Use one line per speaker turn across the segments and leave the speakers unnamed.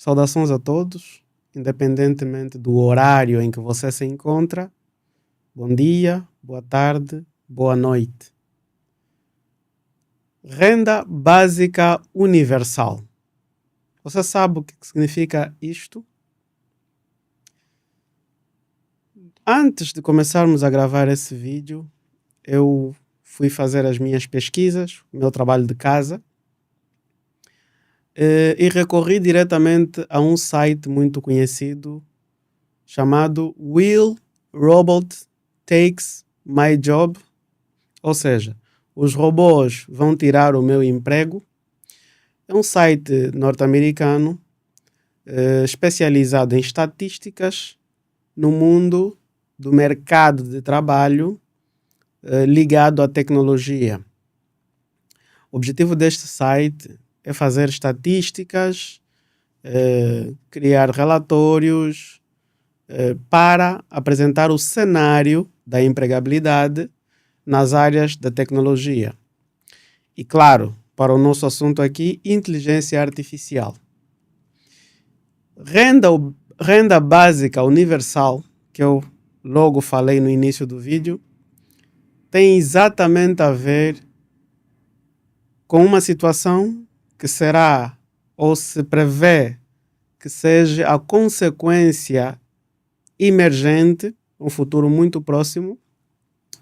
Saudações a todos, independentemente do horário em que você se encontra. Bom dia, boa tarde, boa noite. Renda básica universal. Você sabe o que significa isto? Antes de começarmos a gravar esse vídeo, eu fui fazer as minhas pesquisas, o meu trabalho de casa, e recorri diretamente a um site muito conhecido chamado Will Robot Takes My Job? Ou seja, os robôs vão tirar o meu emprego. É um site norte-americano especializado em estatísticas no mundo do mercado de trabalho ligado à tecnologia. O objetivo deste site é fazer estatísticas, criar relatórios para apresentar o cenário da empregabilidade nas áreas da tecnologia. E claro, para o nosso assunto aqui, inteligência artificial. Renda básica universal, que eu logo falei no início do vídeo, tem exatamente a ver com uma situação que será, ou se prevê que seja a consequência emergente, um futuro muito próximo,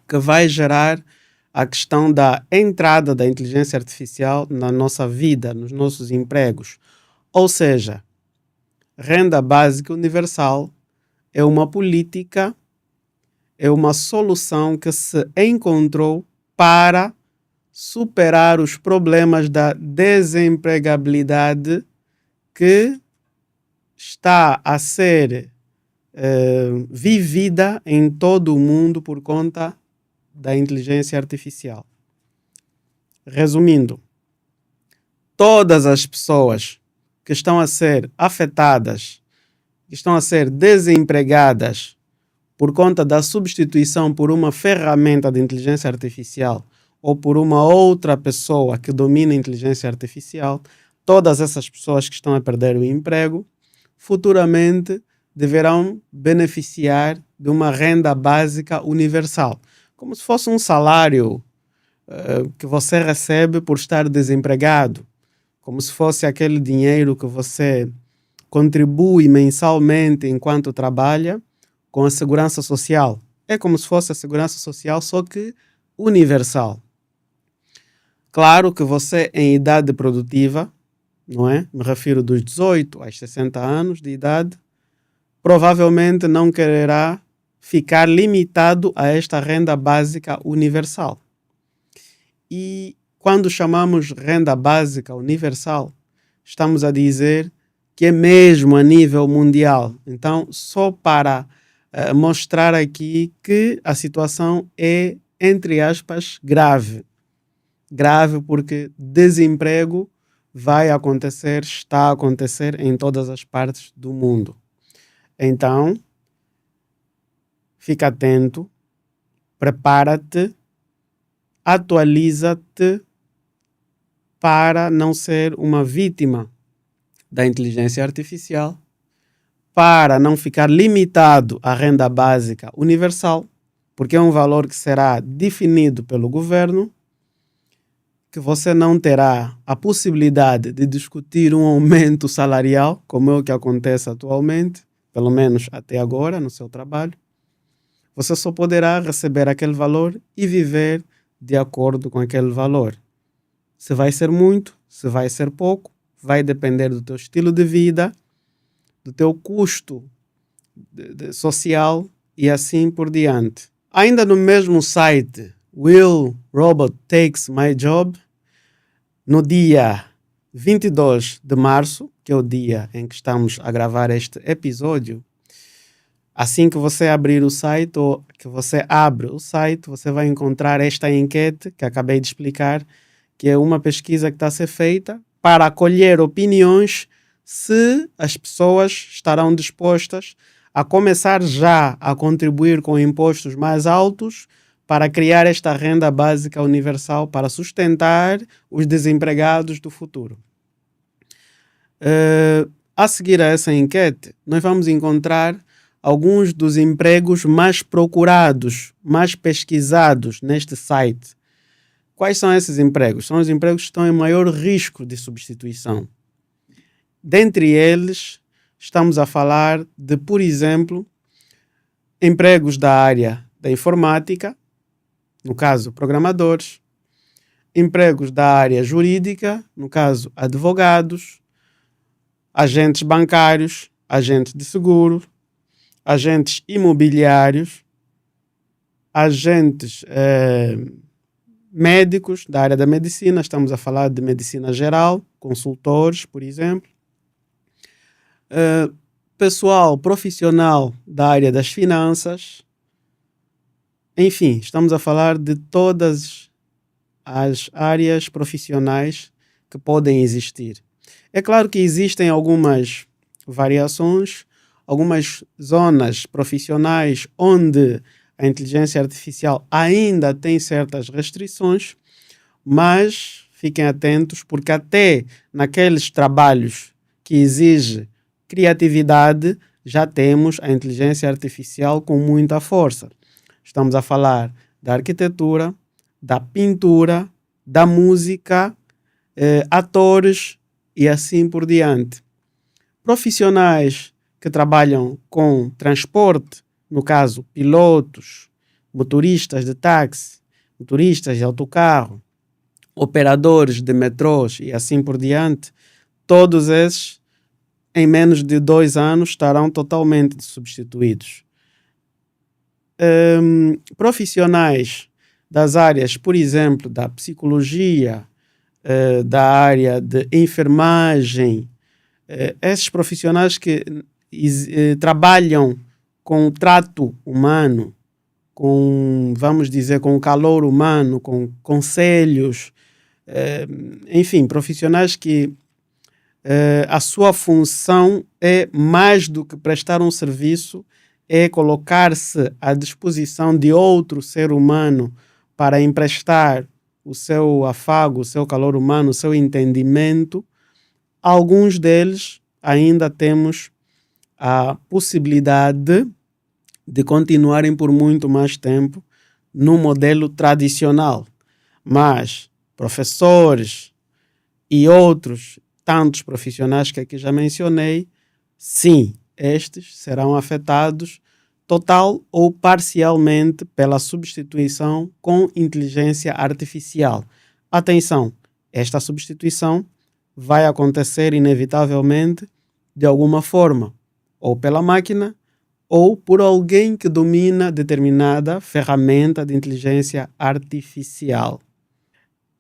que vai gerar a questão da entrada da inteligência artificial na nossa vida, nos nossos empregos. Ou seja, renda básica universal é uma política, é uma solução que se encontrou para superar os problemas da desempregabilidade que está a ser vivida em todo o mundo por conta da inteligência artificial. Resumindo, todas as pessoas que estão a ser afetadas, que estão a ser desempregadas por conta da substituição por uma ferramenta de inteligência artificial ou por uma outra pessoa que domina a inteligência artificial, todas essas pessoas que estão a perder o emprego, futuramente deverão beneficiar de uma renda básica universal, como se fosse um salário que você recebe por estar desempregado, como se fosse aquele dinheiro que você contribui mensalmente enquanto trabalha com a segurança social. É como se fosse a segurança social, só que universal. Claro que você em idade produtiva, não é? Me refiro dos 18 aos 60 anos de idade, provavelmente não quererá ficar limitado a esta renda básica universal. E quando chamamos renda básica universal, estamos a dizer que é mesmo a nível mundial. Então, só para mostrar aqui que a situação é, entre aspas, grave. Grave porque desemprego vai acontecer, está a acontecer em todas as partes do mundo. Então, fica atento, prepara-te, atualiza-te para não ser uma vítima da inteligência artificial, para não ficar limitado à renda básica universal, porque é um valor que será definido pelo governo, que você não terá a possibilidade de discutir um aumento salarial, como é o que acontece atualmente, pelo menos até agora no seu trabalho. Você só poderá receber aquele valor e viver de acordo com aquele valor. Se vai ser muito, se vai ser pouco, vai depender do teu estilo de vida, do teu custo social e assim por diante. Ainda no mesmo site, Will Robot Takes My Job, no dia 22 de março, que é o dia em que estamos a gravar este episódio, assim que você abrir o site ou que você abre o site, você vai encontrar esta enquete que acabei de explicar, que é uma pesquisa que está a ser feita para acolher opiniões se as pessoas estarão dispostas a começar já a contribuir com impostos mais altos para criar esta renda básica universal para sustentar os desempregados do futuro. A seguir a essa enquete, nós vamos encontrar alguns dos empregos mais procurados, mais pesquisados neste site. Quais são esses empregos? São os empregos que estão em maior risco de substituição. Dentre eles, estamos a falar de, por exemplo, empregos da área da informática, no caso, programadores, empregos da área jurídica, no caso, advogados, agentes bancários, agentes de seguro, agentes imobiliários, agentes médicos da área da medicina, estamos a falar de medicina geral, consultores, por exemplo, pessoal profissional da área das finanças, enfim, estamos a falar de todas as áreas profissionais que podem existir. É claro que existem algumas variações, algumas zonas profissionais onde a inteligência artificial ainda tem certas restrições, mas fiquem atentos porque até naqueles trabalhos que exigem criatividade já temos a inteligência artificial com muita força. Estamos a falar da arquitetura, da pintura, da música, atores e assim por diante. Profissionais que trabalham com transporte, no caso, pilotos, motoristas de táxi, motoristas de autocarro, operadores de metrôs e assim por diante, todos esses, em menos de 2 anos, estarão totalmente substituídos. Profissionais das áreas, por exemplo, da psicologia, da área de enfermagem, esses profissionais que trabalham com o trato humano, com, vamos dizer, com o calor humano, com conselhos, enfim, profissionais que a sua função é mais do que prestar um serviço, é colocar-se à disposição de outro ser humano para emprestar o seu afago, o seu calor humano, o seu entendimento. Alguns deles ainda temos a possibilidade de continuarem por muito mais tempo no modelo tradicional. Mas professores e outros tantos profissionais que aqui já mencionei, sim, estes serão afetados total ou parcialmente pela substituição com inteligência artificial. Atenção, esta substituição vai acontecer inevitavelmente de alguma forma, ou pela máquina, ou por alguém que domina determinada ferramenta de inteligência artificial.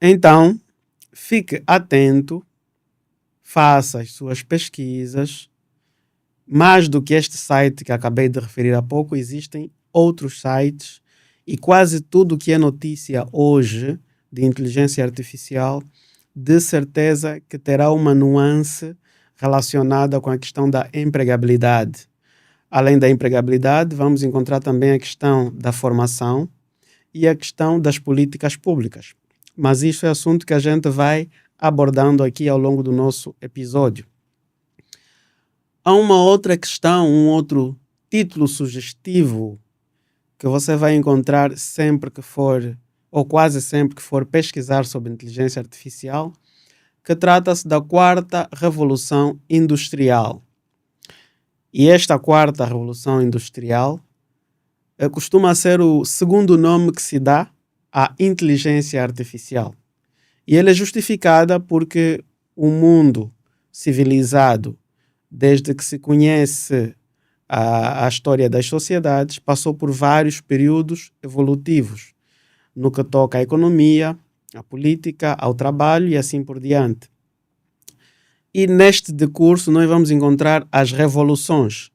Então, fique atento, faça as suas pesquisas. Mais do que este site que acabei de referir há pouco, existem outros sites e quase tudo que é notícia hoje de inteligência artificial, de certeza que terá uma nuance relacionada com a questão da empregabilidade. Além da empregabilidade, vamos encontrar também a questão da formação e a questão das políticas públicas. Mas isso é assunto que a gente vai abordando aqui ao longo do nosso episódio. Há uma outra questão, um outro título sugestivo que você vai encontrar sempre que for, ou quase sempre que for pesquisar sobre inteligência artificial, que trata-se da quarta revolução industrial. E esta quarta revolução industrial costuma ser o segundo nome que se dá à inteligência artificial. E ela é justificada porque o mundo civilizado, desde que se conhece a história das sociedades, passou por vários períodos evolutivos, no que toca à economia, à política, ao trabalho e assim por diante. E neste decurso nós vamos encontrar as revoluções.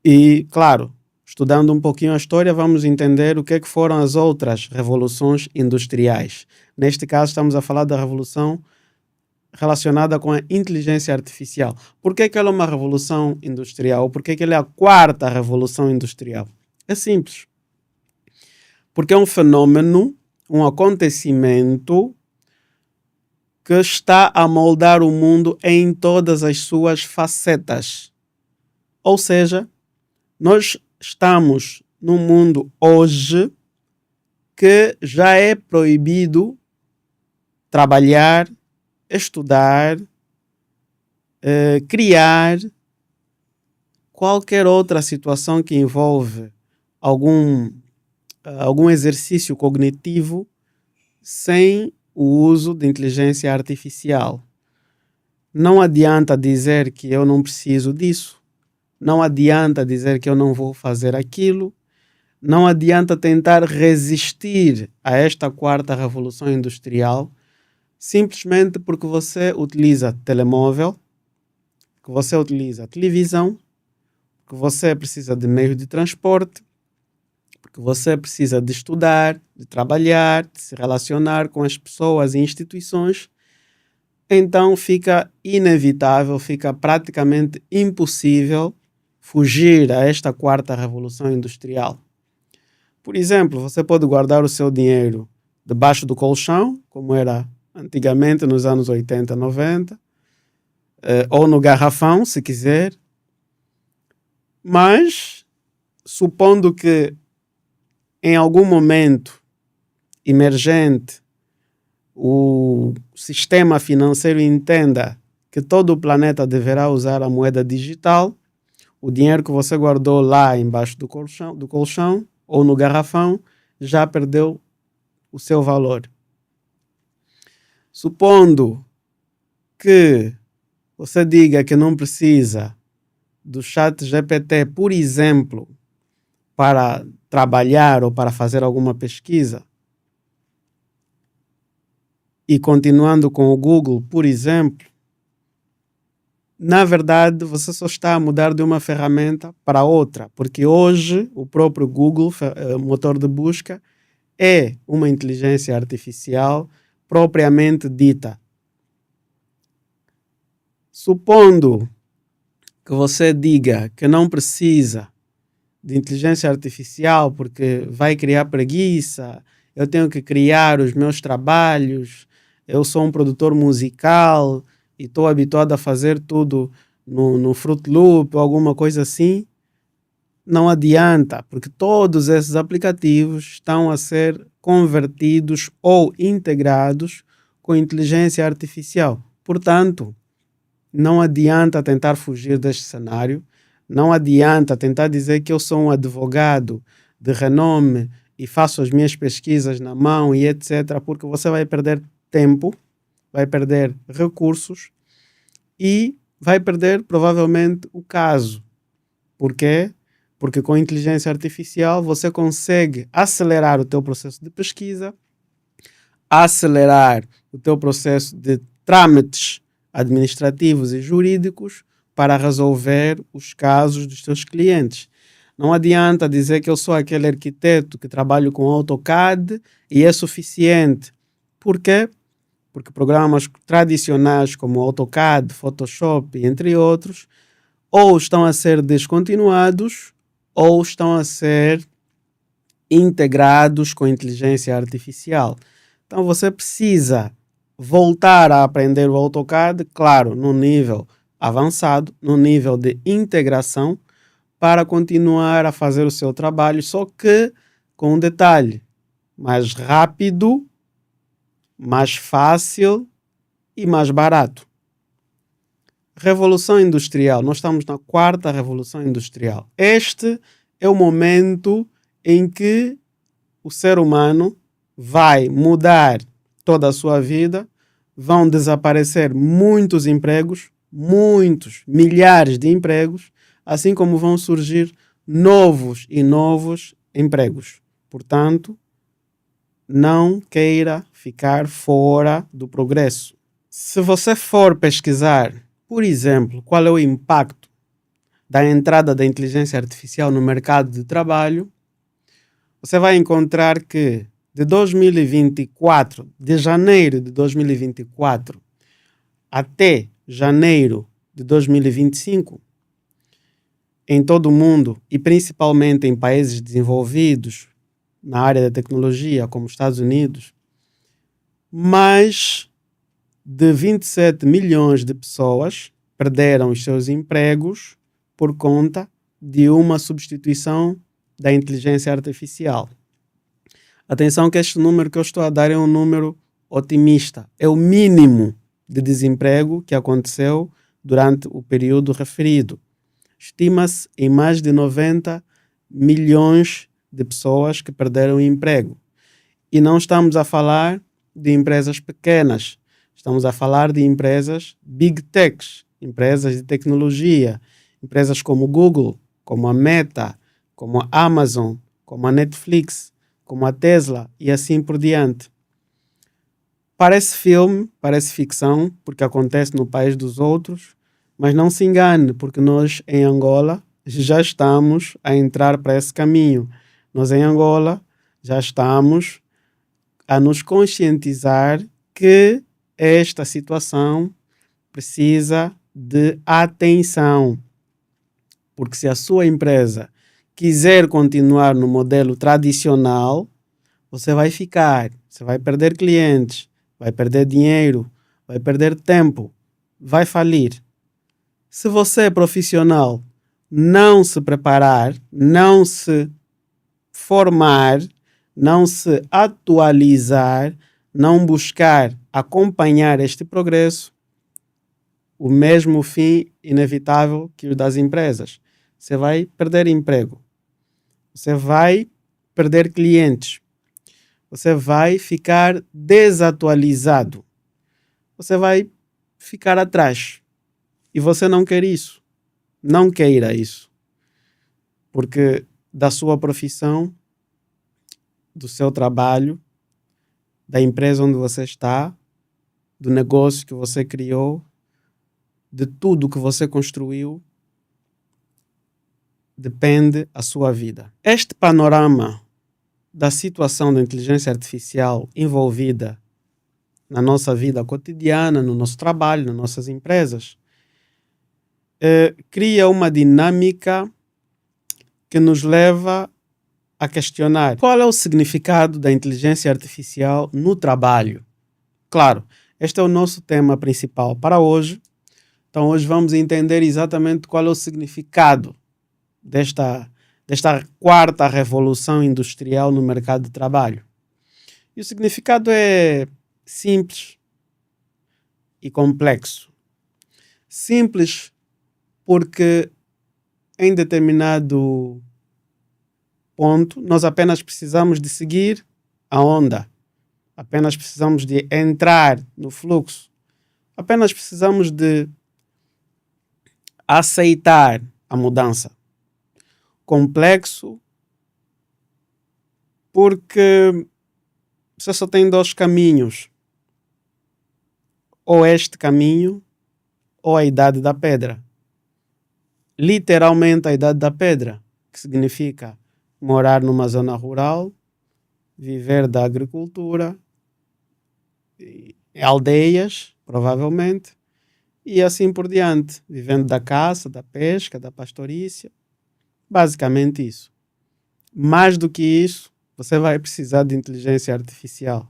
E, claro, estudando um pouquinho a história, vamos entender o que foram as outras revoluções industriais. Neste caso, estamos a falar da revolução relacionada com a inteligência artificial. Por que ela é uma revolução industrial? Por que ela é a quarta revolução industrial? É simples. Porque é um fenômeno, um acontecimento que está a moldar o mundo em todas as suas facetas. Ou seja, nós estamos num mundo hoje que já é proibido trabalhar, estudar, criar qualquer outra situação que envolve algum exercício cognitivo sem o uso de inteligência artificial. Não adianta dizer que eu não preciso disso. Não adianta dizer que eu não vou fazer aquilo. Não adianta tentar resistir a esta quarta revolução industrial simplesmente porque você utiliza telemóvel, que você utiliza televisão, que você precisa de meios de transporte, porque você precisa de estudar, de trabalhar, de se relacionar com as pessoas e instituições. Então fica inevitável, fica praticamente impossível fugir a esta quarta revolução industrial. Por exemplo, você pode guardar o seu dinheiro debaixo do colchão, como era antigamente nos anos 80, 90, ou no garrafão, se quiser. Mas, supondo que em algum momento emergente o sistema financeiro entenda que todo o planeta deverá usar a moeda digital, o dinheiro que você guardou lá embaixo do colchão ou no garrafão já perdeu o seu valor. Supondo que você diga que não precisa do chat GPT, por exemplo, para trabalhar ou para fazer alguma pesquisa, e continuando com o Google, por exemplo, na verdade você só está a mudar de uma ferramenta para outra, porque hoje o próprio Google, motor de busca, é uma inteligência artificial propriamente dita. Supondo que você diga que não precisa de inteligência artificial porque vai criar preguiça, eu tenho que criar os meus trabalhos, eu sou um produtor musical e estou habituado a fazer tudo no Fruit Loop ou alguma coisa assim, não adianta, porque todos esses aplicativos estão a ser convertidos ou integrados com inteligência artificial. Portanto, não adianta tentar fugir deste cenário, não adianta tentar dizer que eu sou um advogado de renome e faço as minhas pesquisas na mão e etc., porque você vai perder tempo, vai perder recursos e vai perder provavelmente o caso. Por quê? Porque com inteligência artificial você consegue acelerar o teu processo de pesquisa, acelerar o teu processo de trâmites administrativos e jurídicos para resolver os casos dos teus clientes. Não adianta dizer que eu sou aquele arquiteto que trabalho com AutoCAD e é suficiente. Por quê? Porque programas tradicionais como AutoCAD, Photoshop, entre outros, ou estão a ser descontinuados ou estão a ser integrados com inteligência artificial. Então você precisa voltar a aprender o AutoCAD, claro, no nível avançado, no nível de integração, para continuar a fazer o seu trabalho, só que com um detalhe: mais rápido, mais fácil e mais barato. Revolução Industrial. Nós estamos na quarta Revolução Industrial. Este é o momento em que o ser humano vai mudar toda a sua vida, vão desaparecer muitos empregos, muitos, milhares de empregos, assim como vão surgir novos e novos empregos. Portanto, não queira ficar fora do progresso. Se você for pesquisar, por exemplo, qual é o impacto da entrada da inteligência artificial no mercado de trabalho, você vai encontrar que de 2024, de janeiro de 2024 até janeiro de 2025, em todo o mundo e principalmente em países desenvolvidos na área da tecnologia, como Estados Unidos, mais de 27 milhões de pessoas perderam os seus empregos por conta de uma substituição da inteligência artificial. Atenção que este número que eu estou a dar é um número otimista. É o mínimo de desemprego que aconteceu durante o período referido. Estima-se em mais de 90 milhões de pessoas que perderam o emprego. E não estamos a falar de empresas pequenas. Estamos a falar de empresas big techs, empresas de tecnologia, empresas como Google, como a Meta, como a Amazon, como a Netflix, como a Tesla e assim por diante. Parece filme, parece ficção, porque acontece no país dos outros, mas não se engane, porque nós em Angola já estamos a entrar para esse caminho. Nós em Angola já estamos a nos conscientizar que esta situação precisa de atenção. Porque se a sua empresa quiser continuar no modelo tradicional, você vai ficar, você vai perder clientes, vai perder dinheiro, vai perder tempo, vai falir. Se você é profissional, não se preparar, não se formar, não se atualizar, não buscar acompanhar este progresso, o mesmo fim inevitável que o das empresas. Você vai perder emprego, você vai perder clientes, você vai ficar desatualizado, você vai ficar atrás. E você não quer isso, não queira isso, porque da sua profissão, do seu trabalho, da empresa onde você está, do negócio que você criou, de tudo que você construiu, depende a sua vida. Este panorama da situação da inteligência artificial envolvida na nossa vida cotidiana, no nosso trabalho, nas nossas empresas, cria uma dinâmica que nos leva a questionar qual é o significado da inteligência artificial no trabalho. Claro, este é o nosso tema principal para hoje. Então hoje vamos entender exatamente qual é o significado desta quarta revolução industrial no mercado de trabalho. E o significado é simples e complexo. Simples porque em determinado ponto nós apenas precisamos de seguir a onda. Apenas precisamos de entrar no fluxo. Apenas precisamos de aceitar a mudança. Complexo porque você só tem dois caminhos. Ou este caminho ou a idade da pedra. Literalmente a idade da pedra, que significa morar numa zona rural, viver da agricultura, em aldeias, provavelmente, e assim por diante, vivendo da caça, da pesca, da pastorícia. Basicamente isso. Mais do que isso, você vai precisar de inteligência artificial.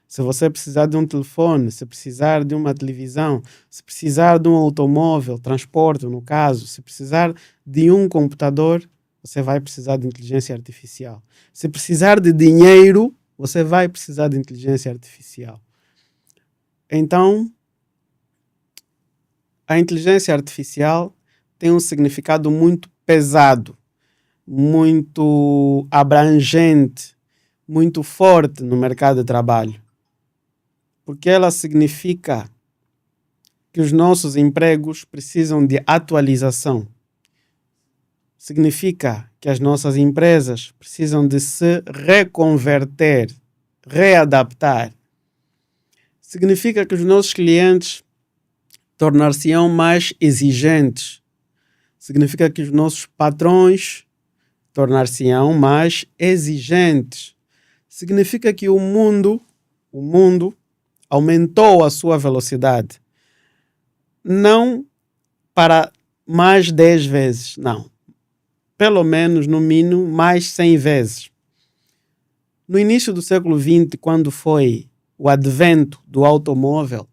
Se você precisar de um telefone, se precisar de uma televisão, se precisar de um automóvel, transporte no caso, se precisar de um computador, você vai precisar de inteligência artificial. Se precisar de dinheiro, você vai precisar de inteligência artificial. Então, a inteligência artificial tem um significado muito pesado, muito abrangente, muito forte no mercado de trabalho. Porque ela significa que os nossos empregos precisam de atualização. Significa que as nossas empresas precisam de se reconverter, readaptar. Significa que os nossos clientes tornar-se-ão mais exigentes. Significa que os nossos patrões tornar-se-ão mais exigentes. Significa que o mundo aumentou a sua velocidade. Não para mais 10 vezes, não. Pelo menos, no mínimo, mais 100 vezes. No início do século XX, quando foi o advento do automóvel,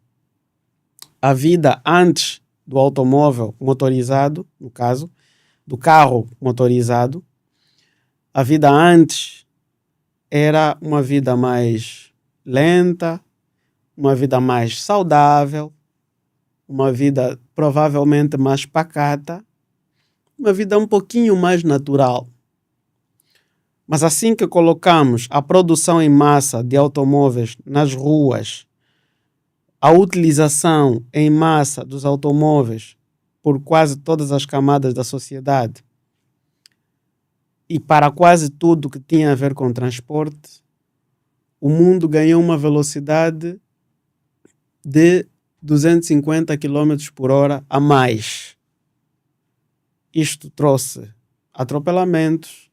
a vida antes do automóvel motorizado, no caso, do carro motorizado, a vida antes era uma vida mais lenta, uma vida mais saudável, uma vida provavelmente mais pacata, uma vida um pouquinho mais natural. Mas assim que colocamos a produção em massa de automóveis nas ruas, a utilização em massa dos automóveis por quase todas as camadas da sociedade e para quase tudo que tinha a ver com transporte, o mundo ganhou uma velocidade de 250 km por hora a mais. Isto trouxe atropelamentos,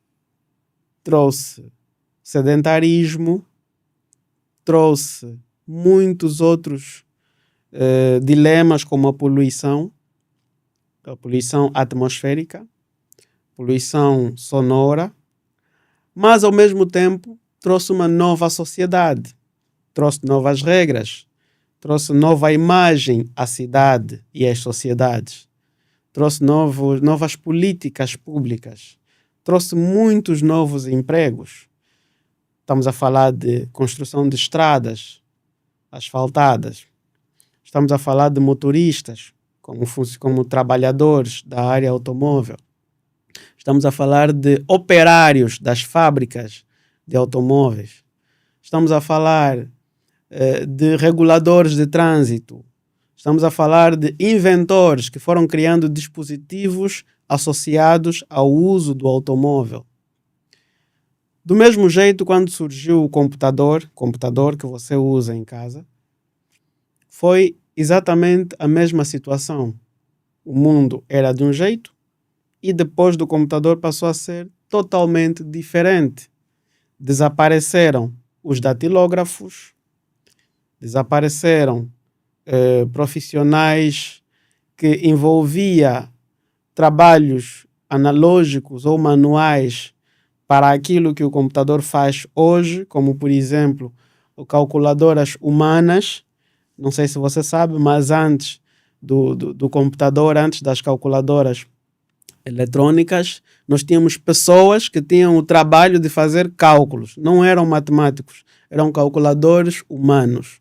trouxe sedentarismo, trouxe muitos outros dilemas como a poluição atmosférica, poluição sonora, mas ao mesmo tempo trouxe uma nova sociedade, trouxe novas regras, trouxe nova imagem à cidade e às sociedades, trouxe novas políticas públicas, trouxe muitos novos empregos. Estamos a falar de construção de estradas asfaltadas, estamos a falar de motoristas como trabalhadores da área automóvel, estamos a falar de operários das fábricas de automóveis, estamos a falar de reguladores de trânsito, estamos a falar de inventores que foram criando dispositivos associados ao uso do automóvel. Do mesmo jeito, quando surgiu o computador que você usa em casa, foi exatamente a mesma situação. O mundo era de um jeito e depois do computador passou a ser totalmente diferente. Desapareceram os datilógrafos, desapareceram profissionais que envolvia trabalhos analógicos ou manuais para aquilo que o computador faz hoje, como por exemplo, calculadoras humanas. Não sei se você sabe, mas antes do computador, antes das calculadoras eletrônicas, nós tínhamos pessoas que tinham o trabalho de fazer cálculos. Não eram matemáticos, eram calculadores humanos.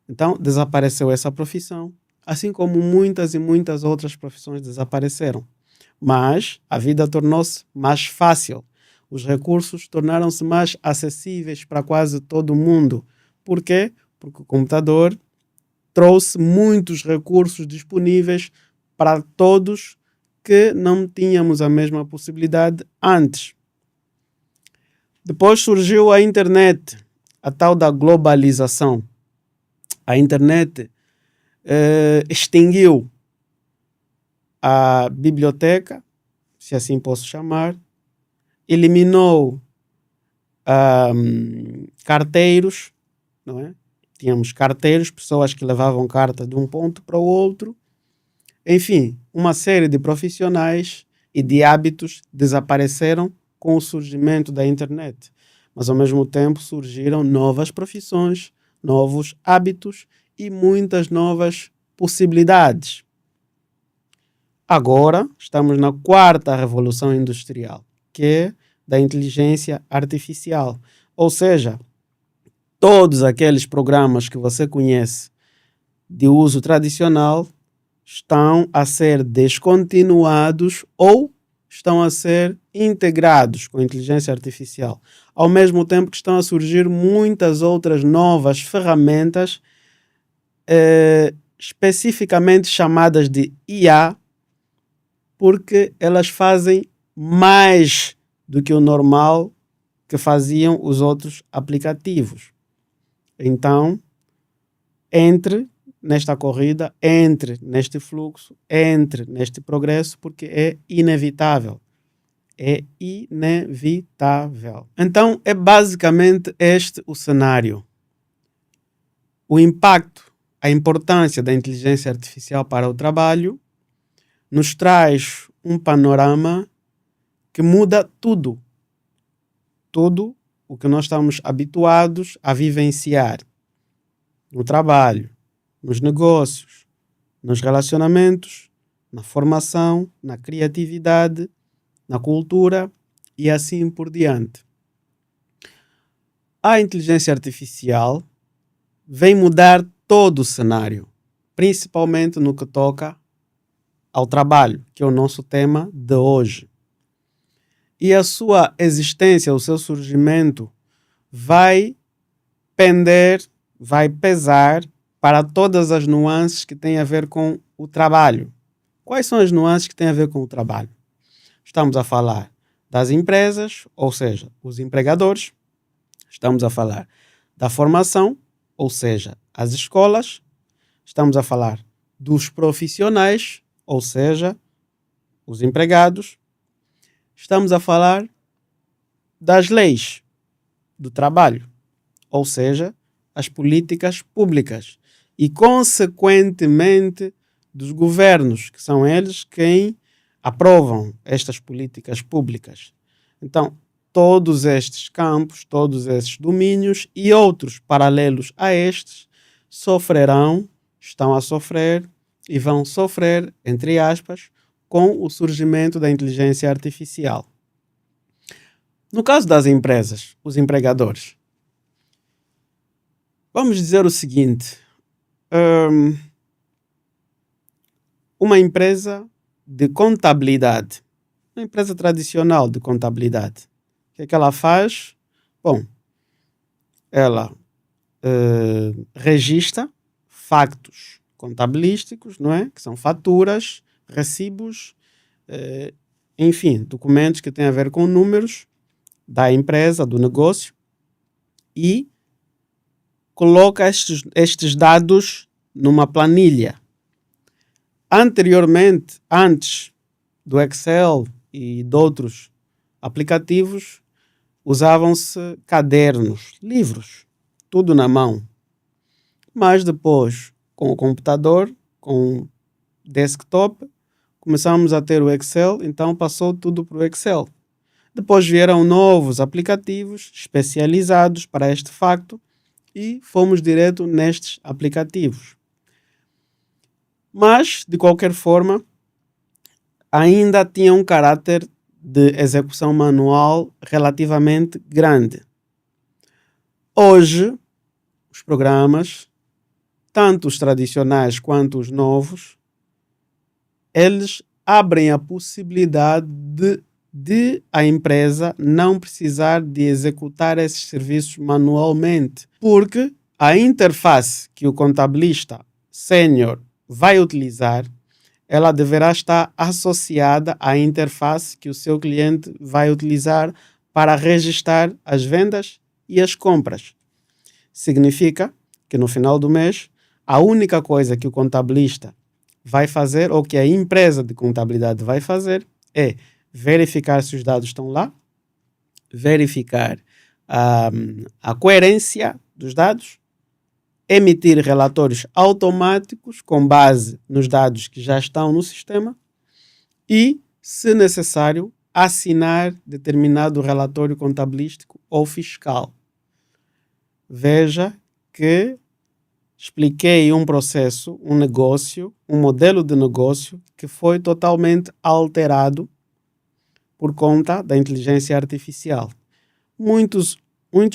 Então, desapareceu essa profissão, assim como muitas e muitas outras profissões desapareceram. Mas a vida tornou-se mais fácil. Os recursos tornaram-se mais acessíveis para quase todo mundo. Por quê? Porque o computador trouxe muitos recursos disponíveis para todos que não tínhamos a mesma possibilidade antes. Depois surgiu a internet, a tal da globalização. A internet extinguiu a biblioteca, se assim posso chamar, eliminou carteiros, não é? Tínhamos carteiros, pessoas que levavam carta de um ponto para o outro. Enfim, uma série de profissionais e de hábitos desapareceram com o surgimento da internet. Mas, ao mesmo tempo, surgiram novas profissões, novos hábitos e muitas novas possibilidades. Agora, estamos na quarta revolução industrial, que é da inteligência artificial. Ou seja, todos aqueles programas que você conhece de uso tradicional estão a ser descontinuados ou estão a ser integrados com a inteligência artificial. Ao mesmo tempo que estão a surgir muitas outras novas ferramentas, especificamente chamadas de IA, porque elas fazem mais do que o normal que faziam os outros aplicativos. Então, entre nesta corrida, entre neste fluxo, entre neste progresso, porque é inevitável. É inevitável. Então, é basicamente este o cenário. O impacto, a importância da inteligência artificial para o trabalho nos traz um panorama que muda tudo. Tudo o que nós estamos habituados a vivenciar no trabalho, nos negócios, nos relacionamentos, na formação, na criatividade, na cultura e assim por diante. A inteligência artificial vem mudar todo o cenário, principalmente no que toca ao trabalho, que é o nosso tema de hoje. E a sua existência, o seu surgimento, vai pesar para todas as nuances que têm a ver com o trabalho. Quais são as nuances que têm a ver com o trabalho? Estamos a falar das empresas, ou seja, os empregadores. Estamos a falar da formação, ou seja, as escolas. Estamos a falar dos profissionais, ou seja, os empregados. Estamos a falar das leis do trabalho, ou seja, as políticas públicas e, consequentemente, dos governos, que são eles quem aprovam estas políticas públicas. Então, todos estes campos, todos estes domínios e outros paralelos a estes sofrerão, estão a sofrer e vão sofrer, entre aspas, com o surgimento da inteligência artificial. No caso das empresas, os empregadores, vamos dizer o seguinte: uma empresa de contabilidade, uma empresa tradicional de contabilidade, o que ela faz? Bom, ela registra factos contabilísticos, não é? Que são faturas, recibos, enfim, documentos que têm a ver com números da empresa, do negócio, e coloca estes dados numa planilha. Anteriormente, antes do Excel e de outros aplicativos, usavam-se cadernos, livros, tudo na mão. Mas depois, com o computador, com o desktop, começamos a ter o Excel, então passou tudo para o Excel. Depois vieram novos aplicativos especializados para este facto e fomos direto nestes aplicativos. Mas, de qualquer forma, ainda tinha um caráter de execução manual relativamente grande. Hoje, os programas, tanto os tradicionais quanto os novos, eles abrem a possibilidade de a empresa não precisar de executar esses serviços manualmente, porque a interface que o contabilista sênior vai utilizar, ela deverá estar associada à interface que o seu cliente vai utilizar para registrar as vendas e as compras. Significa que no final do mês, a única coisa que o contabilista vai fazer, ou que a empresa de contabilidade vai fazer, é verificar se os dados estão lá, verificar a coerência dos dados, emitir relatórios automáticos com base nos dados que já estão no sistema e, se necessário, assinar determinado relatório contabilístico ou fiscal. Veja que expliquei um processo, um negócio, um modelo de negócio que foi totalmente alterado por conta da inteligência artificial. Muitos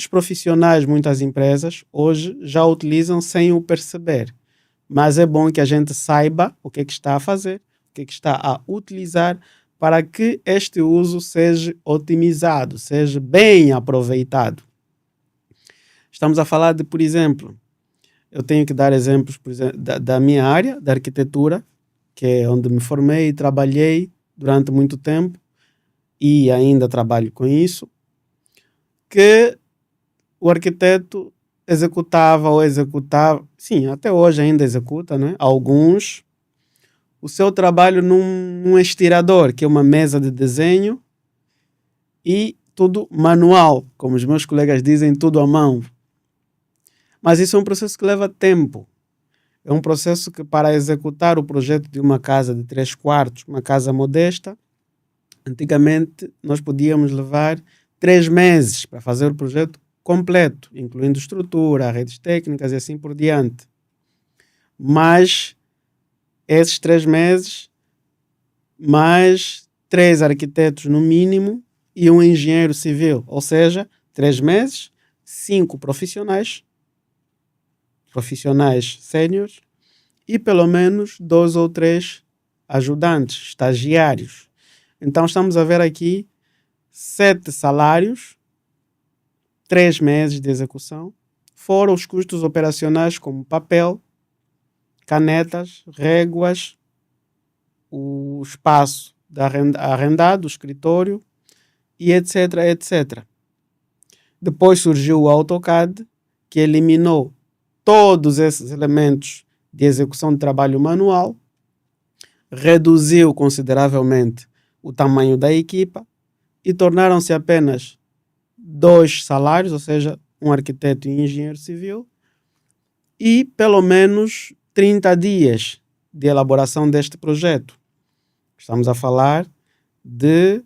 profissionais, muitas empresas, hoje já o utilizam sem o perceber. Mas é bom que a gente saiba o que é que está a fazer, o que é que está a utilizar, para que este uso seja otimizado, seja bem aproveitado. Estamos a falar de, por exemplo, eu tenho que dar exemplos, por exemplo, da minha área, da arquitetura, que é onde me formei e trabalhei durante muito tempo, e ainda trabalho com isso, que o arquiteto executava, sim, até hoje ainda executa, né? Alguns, o seu trabalho num estirador, que é uma mesa de desenho, e tudo manual, como os meus colegas dizem, tudo à mão. Mas isso é um processo que leva tempo. É um processo que, para executar o projeto de uma casa de 3 quartos, uma casa modesta, antigamente nós podíamos levar 3 meses para fazer o projeto completo, incluindo estrutura, redes técnicas e assim por diante. mais esses 3 meses, mais 3 arquitetos no mínimo e um engenheiro civil. Ou seja, 3 meses, 5 profissionais séniores e pelo menos 2 ou 3 ajudantes, estagiários. Então estamos a ver aqui 7 salários, 3 meses de execução, fora os custos operacionais como papel, canetas, réguas, o espaço arrendado, o escritório e etc, etc. Depois surgiu o AutoCAD, que eliminou todos esses elementos de execução de trabalho manual, reduziu consideravelmente o tamanho da equipa e tornaram-se apenas 2 salários, ou seja, um arquiteto e um engenheiro civil, e pelo menos 30 dias de elaboração deste projeto. Estamos a falar de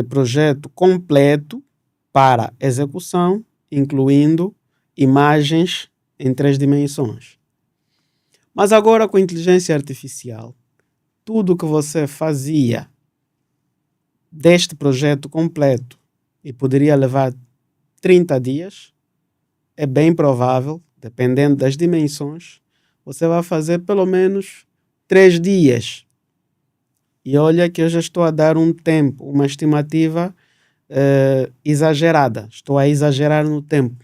projeto completo para execução, incluindo imagens em 3 dimensões. Mas agora com a inteligência artificial, tudo o que você fazia deste projeto completo e poderia levar 30 dias, é bem provável, dependendo das dimensões, você vai fazer pelo menos 3 dias. E olha que eu já estou a dar um tempo, uma estimativa exagerada. Estou a exagerar no tempo.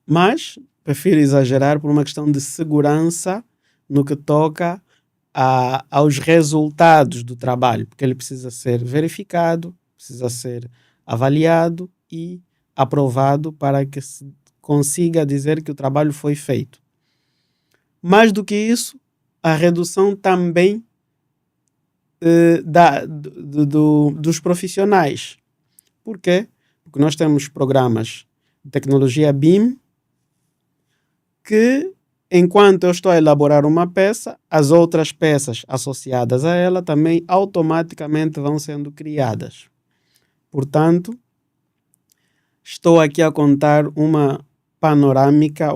Mas prefiro exagerar por uma questão de segurança no que toca aos resultados do trabalho, porque ele precisa ser verificado, precisa ser avaliado e aprovado para que se consiga dizer que o trabalho foi feito. Mais do que isso, a redução também dos profissionais. Por quê? Porque nós temos programas de tecnologia BIM que, enquanto eu estou a elaborar uma peça, as outras peças associadas a ela também automaticamente vão sendo criadas. Portanto, estou aqui a contar uma panorâmica,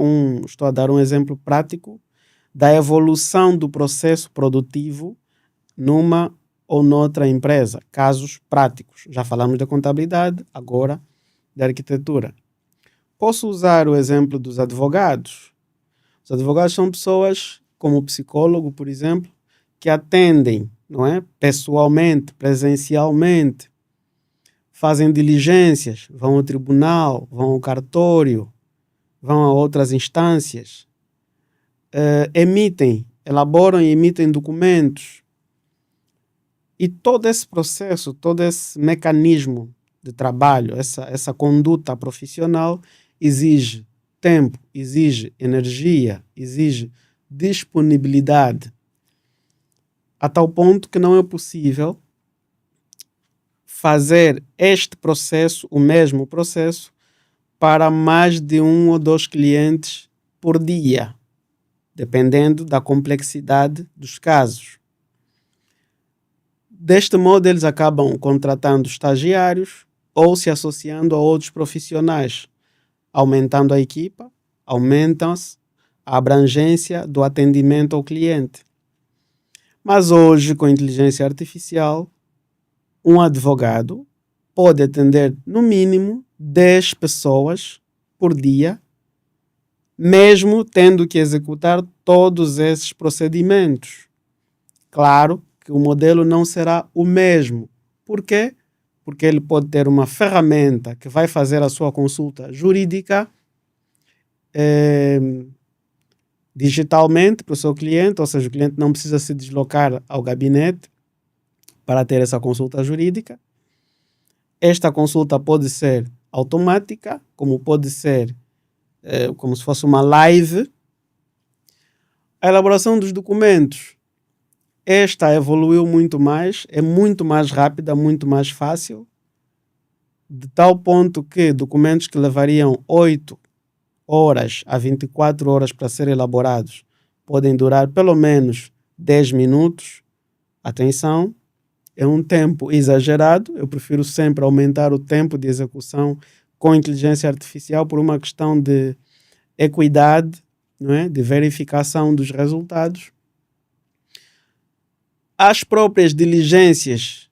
estou a dar um exemplo prático da evolução do processo produtivo numa ou noutra empresa. Casos práticos. Já falamos da contabilidade, agora da arquitetura. Posso usar o exemplo dos advogados. Os advogados são pessoas, como o psicólogo, por exemplo, que atendem, não é? Pessoalmente, presencialmente, fazem diligências, vão ao tribunal, vão ao cartório, vão a outras instâncias, elaboram e emitem documentos. E todo esse processo, todo esse mecanismo de trabalho, essa conduta profissional exige tempo, exige energia, exige disponibilidade, a tal ponto que não é possível fazer este processo, o mesmo processo, para mais de 1 ou 2 clientes por dia, dependendo da complexidade dos casos. Deste modo, eles acabam contratando estagiários ou se associando a outros profissionais, aumentando a equipa, aumenta-se a abrangência do atendimento ao cliente. Mas hoje, com a inteligência artificial, um advogado pode atender no mínimo 10 pessoas por dia, mesmo tendo que executar todos esses procedimentos. Claro que o modelo não será o mesmo. Por quê? Porque ele pode ter uma ferramenta que vai fazer a sua consulta jurídica digitalmente para o seu cliente, ou seja, o cliente não precisa se deslocar ao gabinete para ter essa consulta jurídica. Esta consulta pode ser automática, como pode ser como se fosse uma live. A elaboração dos documentos, esta evoluiu muito mais, é muito mais rápida, muito mais fácil, de tal ponto que documentos que levariam 8 horas a 24 horas para serem elaborados podem durar pelo menos 10 minutos. Atenção, é um tempo exagerado. Eu prefiro sempre aumentar o tempo de execução com inteligência artificial por uma questão de equidade não é? De verificação dos resultados, as próprias diligências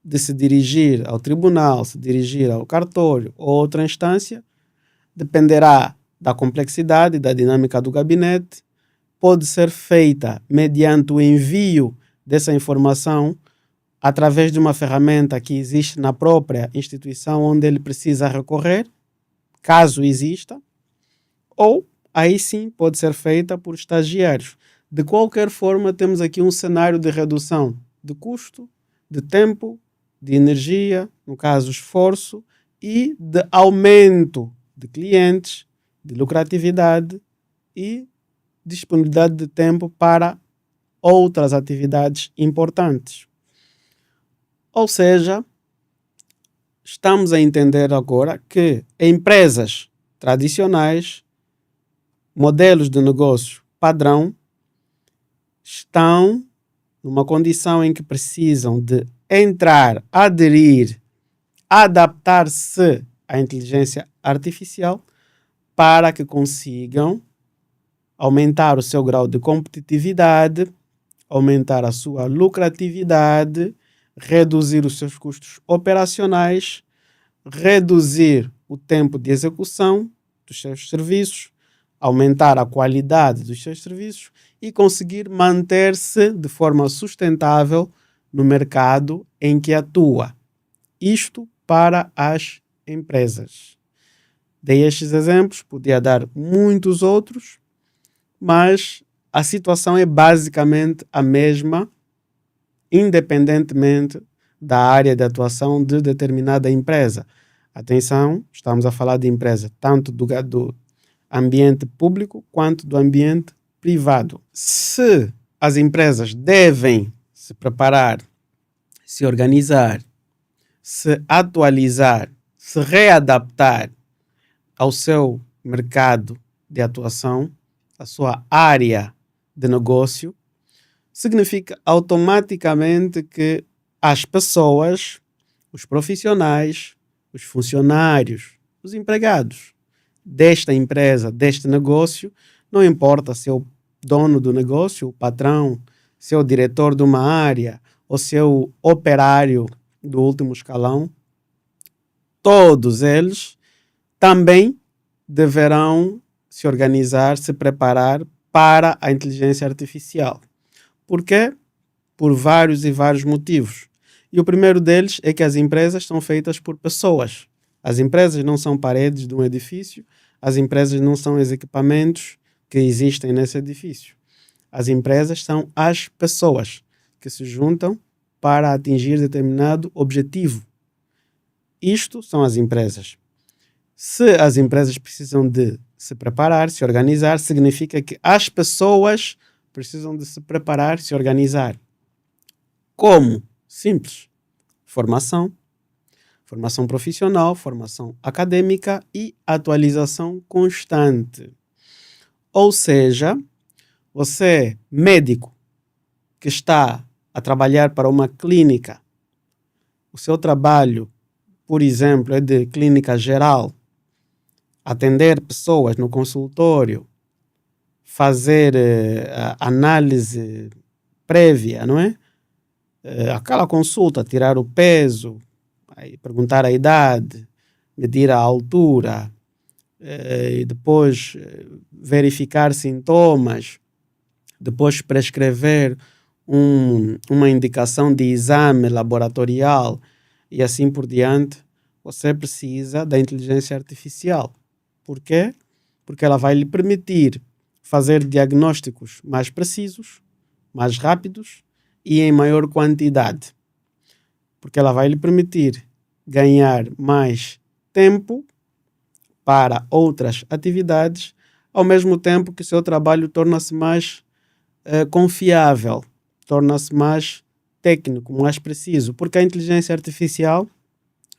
de se dirigir ao tribunal, se dirigir ao cartório ou outra instância, dependerá da complexidade e da dinâmica do gabinete, pode ser feita mediante o envio dessa informação através de uma ferramenta que existe na própria instituição onde ele precisa recorrer, caso exista, ou aí sim pode ser feita por estagiários. De qualquer forma, temos aqui um cenário de redução de custo, de tempo, de energia, no caso esforço, e de aumento de clientes, de lucratividade e disponibilidade de tempo para outras atividades importantes. Ou seja, estamos a entender agora que empresas tradicionais, modelos de negócio padrão, estão numa condição em que precisam de entrar, aderir, adaptar-se à inteligência artificial para que consigam aumentar o seu grau de competitividade, aumentar a sua lucratividade, reduzir os seus custos operacionais, reduzir o tempo de execução dos seus serviços, aumentar a qualidade dos seus serviços e conseguir manter-se de forma sustentável no mercado em que atua. Isto para as empresas. Dei estes exemplos, podia dar muitos outros, mas a situação é basicamente a mesma, independentemente da área de atuação de determinada empresa. Atenção, estamos a falar de empresa tanto do ambiente público quanto do ambiente privado. Se as empresas devem se preparar, se organizar, se atualizar, se readaptar ao seu mercado de atuação, a sua área de negócio, significa automaticamente que as pessoas, os profissionais, os funcionários, os empregados desta empresa, deste negócio, não importa se é o dono do negócio, o patrão, se é o diretor de uma área ou se é o operário do último escalão, todos eles também deverão se organizar, se preparar para a inteligência artificial. Por quê? Por vários e vários motivos. E o primeiro deles é que as empresas são feitas por pessoas. As empresas não são paredes de um edifício, as empresas não são os equipamentos que existem nesse edifício. As empresas são as pessoas que se juntam para atingir determinado objetivo. Isto são as empresas. Se as empresas precisam de se preparar, se organizar, significa que as pessoas precisam de se preparar, se organizar. Como? Simples. Formação profissional, formação acadêmica e atualização constante. Ou seja, você, médico, que está a trabalhar para uma clínica, o seu trabalho, por exemplo, é de clínica geral, atender pessoas no consultório, fazer análise prévia, não é? Aquela consulta, tirar o peso, aí perguntar a idade, medir a altura, e depois verificar sintomas, depois prescrever uma indicação de exame laboratorial e assim por diante, você precisa da inteligência artificial. Por quê? Porque ela vai lhe permitir fazer diagnósticos mais precisos, mais rápidos e em maior quantidade. Porque ela vai lhe permitir ganhar mais tempo para outras atividades, ao mesmo tempo que o seu trabalho torna-se mais confiável, torna-se mais técnico, mais preciso, porque a inteligência artificial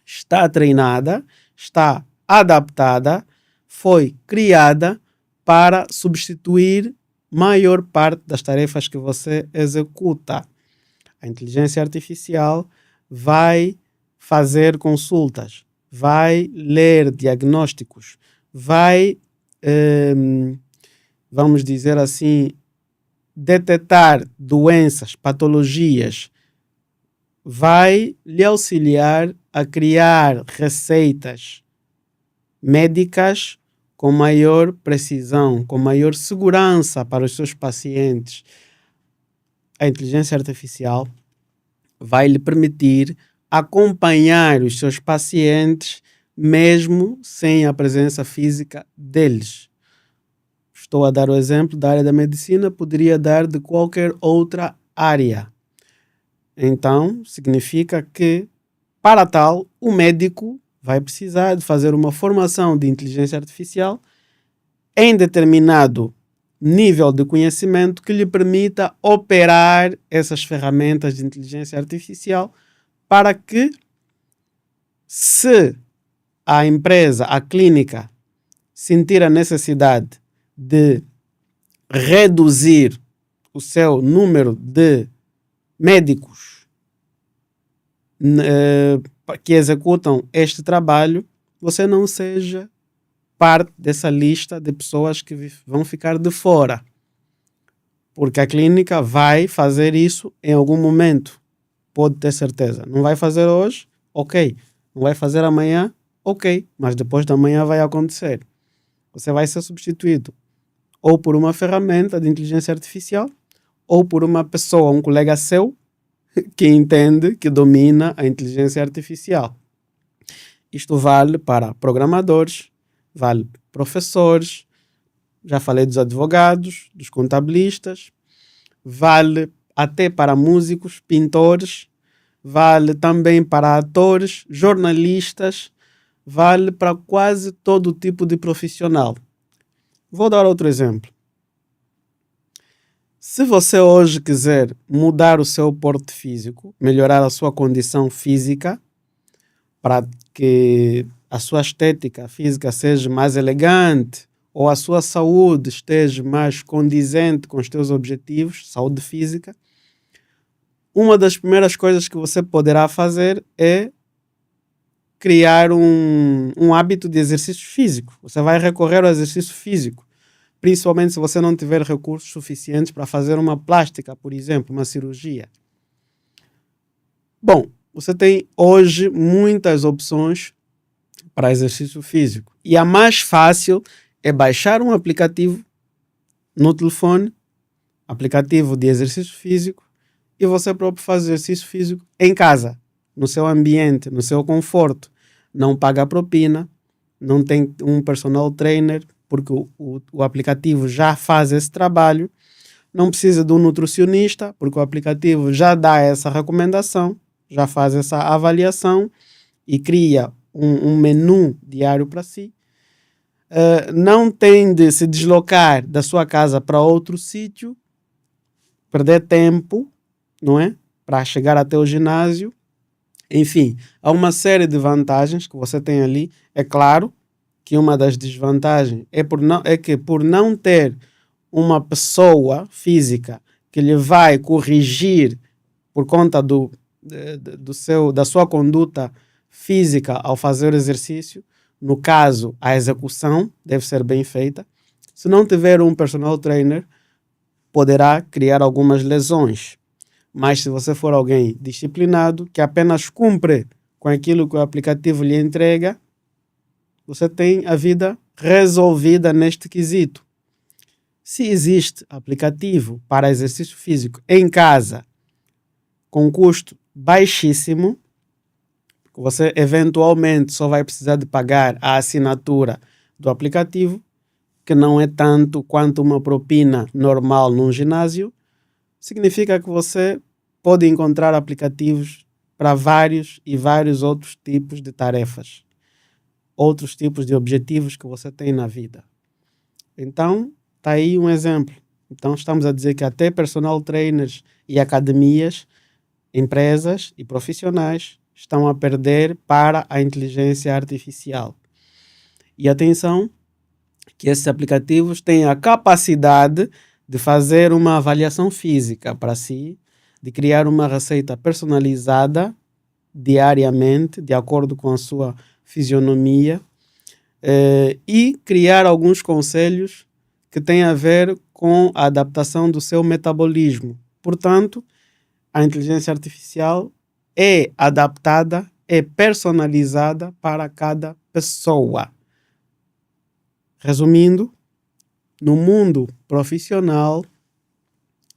está treinada, está adaptada, foi criada para substituir maior parte das tarefas que você executa. A inteligência artificial vai fazer consultas, vai ler diagnósticos, vai vamos dizer assim, detectar doenças, patologias, vai lhe auxiliar a criar receitas médicas com maior precisão, com maior segurança para os seus pacientes. A inteligência artificial vai lhe permitir acompanhar os seus pacientes mesmo sem a presença física deles. Estou a dar o exemplo da área da medicina, poderia dar de qualquer outra área. Então, significa que, para tal, o médico vai precisar de fazer uma formação de inteligência artificial em determinado nível de conhecimento que lhe permita operar essas ferramentas de inteligência artificial para que, se a empresa, a clínica, sentir a necessidade de reduzir o seu número de médicos que executam este trabalho, você não seja parte dessa lista de pessoas que vão ficar de fora. Porque a clínica vai fazer isso em algum momento. Pode ter certeza. Não vai fazer hoje? Ok. Não vai fazer amanhã? Ok. Mas depois da manhã vai acontecer. Você vai ser substituído ou por uma ferramenta de inteligência artificial ou por uma pessoa, um colega seu, que entende, que domina a inteligência artificial. Isto vale para programadores, vale professores, já falei dos advogados, dos contabilistas, vale até para músicos, pintores, vale também para atores, jornalistas, vale para quase todo tipo de profissional. Vou dar outro exemplo. Se você hoje quiser mudar o seu porte físico, melhorar a sua condição física, para que a sua estética física seja mais elegante ou a sua saúde esteja mais condizente com os teus objetivos, saúde física, uma das primeiras coisas que você poderá fazer é criar um hábito de exercício físico. Você vai recorrer ao exercício físico, principalmente se você não tiver recursos suficientes para fazer uma plástica, por exemplo, uma cirurgia. Bom, você tem hoje muitas opções para exercício físico. E a mais fácil é baixar um aplicativo no telefone, aplicativo de exercício físico, e você próprio faz exercício físico em casa, no seu ambiente, no seu conforto. Não paga propina, não tem um personal trainer, porque o aplicativo já faz esse trabalho. Não precisa de um nutricionista, porque o aplicativo já dá essa recomendação, já faz essa avaliação e cria um menu diário para si. Não tem de se deslocar da sua casa para outro sítio, perder tempo, não é? Para chegar até o ginásio. Enfim, há uma série de vantagens que você tem ali. É claro que uma das desvantagens é que por não ter uma pessoa física que lhe vai corrigir por conta da sua conduta física ao fazer o exercício, no caso, a execução deve ser bem feita. Se não tiver um personal trainer, poderá criar algumas lesões. Mas se você for alguém disciplinado, que apenas cumpre com aquilo que o aplicativo lhe entrega, você tem a vida resolvida neste quesito. Se existe aplicativo para exercício físico em casa, com custo baixíssimo, você eventualmente só vai precisar de pagar a assinatura do aplicativo, que não é tanto quanto uma propina normal num ginásio, significa que você pode encontrar aplicativos para vários e vários outros tipos de tarefas, outros tipos de objetivos que você tem na vida. Então, está aí um exemplo. Então, estamos a dizer que até personal trainers e academias, empresas e profissionais estão a perder para a inteligência artificial. E atenção, que esses aplicativos têm a capacidade de fazer uma avaliação física para si, de criar uma receita personalizada diariamente, de acordo com a sua fisionomia, e criar alguns conselhos que tem a ver com a adaptação do seu metabolismo. Portanto, a inteligência artificial é adaptada, é personalizada para cada pessoa. Resumindo, no mundo profissional,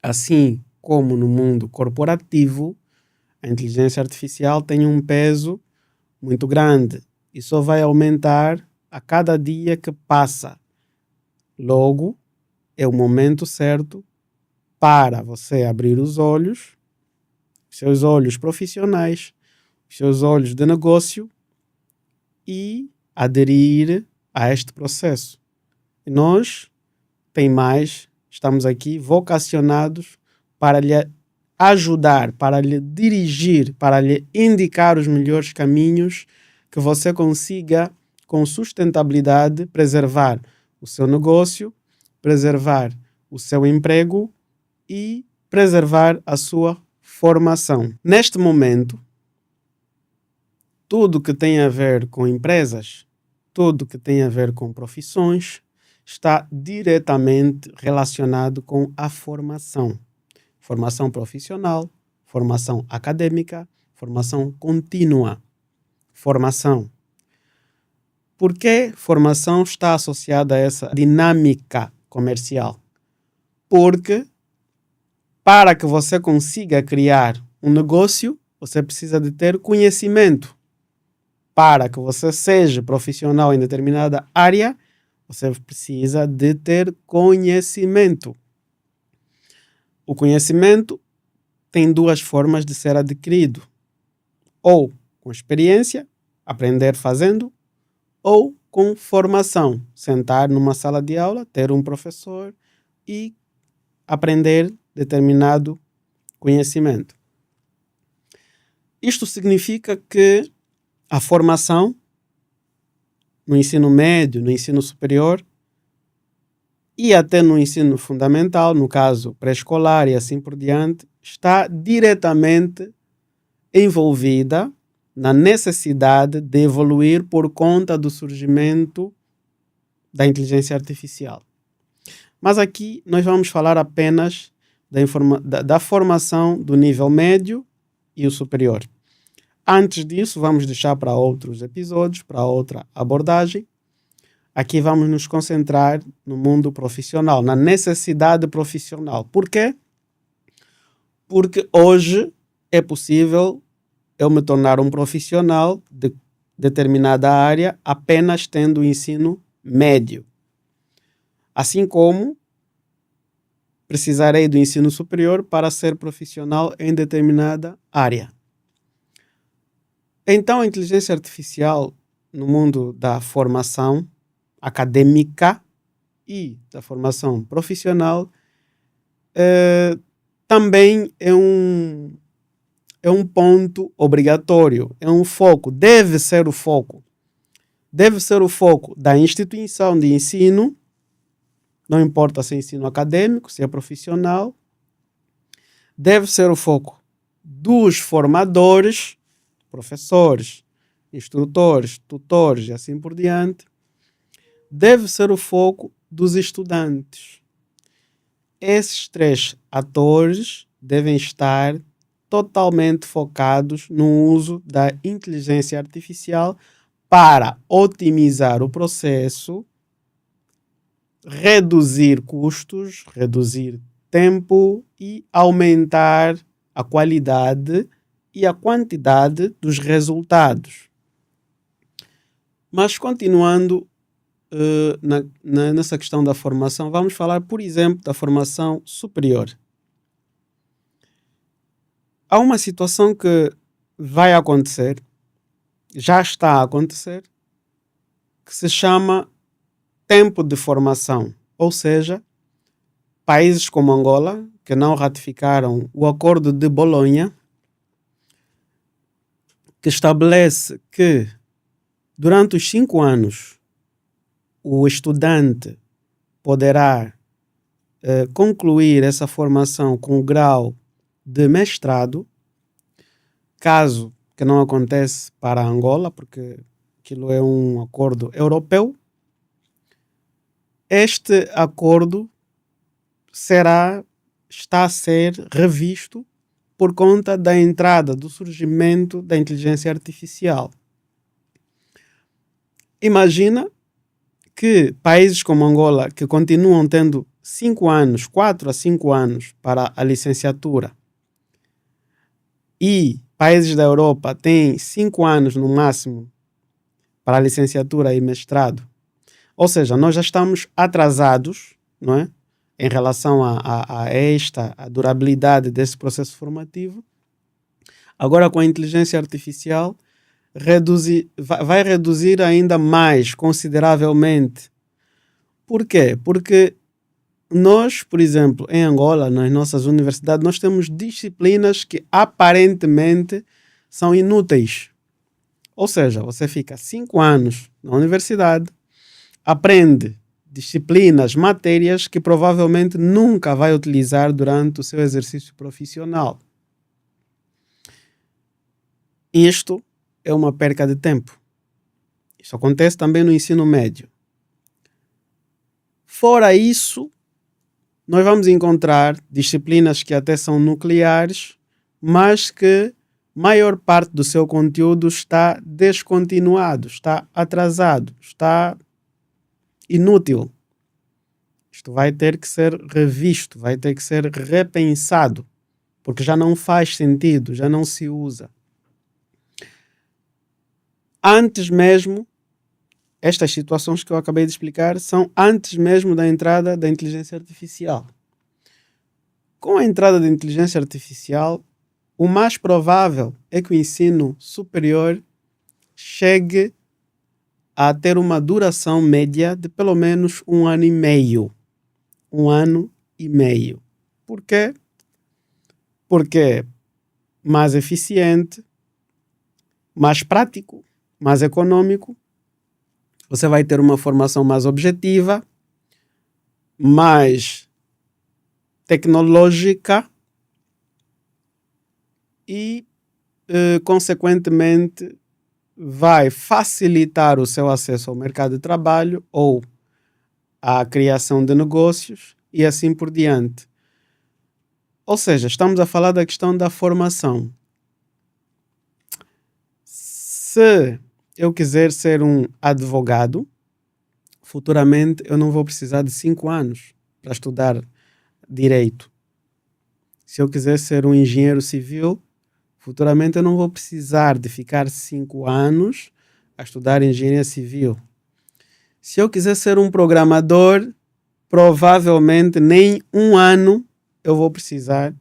assim como no mundo corporativo, a inteligência artificial tem um peso muito grande e só vai aumentar a cada dia que passa. Logo, é o momento certo para você abrir os olhos, seus olhos profissionais, seus olhos de negócio e aderir a este processo. E nós, tem mais, estamos aqui vocacionados para lhe ajudar, para lhe dirigir, para lhe indicar os melhores caminhos que você consiga, com sustentabilidade, preservar o seu negócio, preservar o seu emprego e preservar a sua formação. Neste momento, tudo que tem a ver com empresas, tudo que tem a ver com profissões, está diretamente relacionado com a formação. Formação profissional, formação acadêmica, formação contínua. Formação. Por que formação está associada a essa dinâmica comercial? Porque para que você consiga criar um negócio, você precisa de ter conhecimento. Para que você seja profissional em determinada área, você precisa de ter conhecimento. O conhecimento tem duas formas de ser adquirido. Ou com experiência, aprender fazendo, ou com formação, sentar numa sala de aula, ter um professor e aprender determinado conhecimento. Isto significa que a formação no ensino médio, no ensino superior e até no ensino fundamental, no caso pré-escolar e assim por diante, está diretamente envolvida na necessidade de evoluir por conta do surgimento da inteligência artificial. Mas aqui nós vamos falar apenas da formação do nível médio e o superior. Antes disso, vamos deixar para outros episódios, para outra abordagem. Aqui vamos nos concentrar no mundo profissional, na necessidade profissional. Por quê? Porque hoje é possível eu me tornar um profissional de determinada área apenas tendo o ensino médio. Assim como precisarei do ensino superior para ser profissional em determinada área. Então, a inteligência artificial no mundo da formação acadêmica e da formação profissional também é um ponto obrigatório, é um foco, deve ser o foco. Deve ser o foco da instituição de ensino, não importa se é ensino acadêmico, se é profissional, deve ser o foco dos formadores, professores, instrutores, tutores e assim por diante, deve ser o foco dos estudantes. Esses três atores devem estar totalmente focados no uso da inteligência artificial para otimizar o processo, reduzir custos, reduzir tempo e aumentar a qualidade e a quantidade dos resultados. Mas continuando nessa questão da formação, vamos falar, por exemplo, da formação superior. Há uma situação que vai acontecer, já está a acontecer, que se chama tempo de formação. Ou seja, países como Angola, que não ratificaram o Acordo de Bolonha, que estabelece que durante os 5 anos o estudante poderá concluir essa formação com o grau de mestrado, caso que não acontece para Angola, porque aquilo é um acordo europeu. este acordo está a ser revisto por conta da entrada, do surgimento da inteligência artificial. Imagina que países como Angola, que continuam tendo 5 anos, 4 a 5 anos para a licenciatura, e países da Europa têm 5 anos no máximo para a licenciatura e mestrado. Ou seja, nós já estamos atrasados, não é? Em relação a a durabilidade desse processo formativo. Agora, com a inteligência artificial, vai reduzir ainda mais, consideravelmente. Por quê? Porque nós, por exemplo, em Angola, nas nossas universidades, nós temos disciplinas que aparentemente são inúteis. Ou seja, você fica 5 anos na universidade, aprende disciplinas, matérias que provavelmente nunca vai utilizar durante o seu exercício profissional. Isto é uma perca de tempo. Isso acontece também no ensino médio. Fora isso, nós vamos encontrar disciplinas que até são nucleares, mas que maior parte do seu conteúdo está descontinuado, está atrasado, está inútil. Isto vai ter que ser revisto, vai ter que ser repensado, porque já não faz sentido, já não se usa. Antes mesmo, estas situações que eu acabei de explicar são antes mesmo da entrada da inteligência artificial. Com a entrada da inteligência artificial, o mais provável é que o ensino superior chegue a ter uma duração média de pelo menos 1 ano e meio. 1 ano e meio. Por quê? Porque é mais eficiente, mais prático, mais econômico. Você vai ter uma formação mais objetiva, mais tecnológica e, consequentemente, vai facilitar o seu acesso ao mercado de trabalho ou à criação de negócios e assim por diante. Ou seja, estamos a falar da questão da formação. Se eu quiser ser um advogado, futuramente eu não vou precisar de 5 anos para estudar direito. Se eu quiser ser um engenheiro civil, futuramente eu não vou precisar de ficar 5 anos a estudar engenharia civil. Se eu quiser ser um programador, provavelmente nem 1 ano eu vou precisar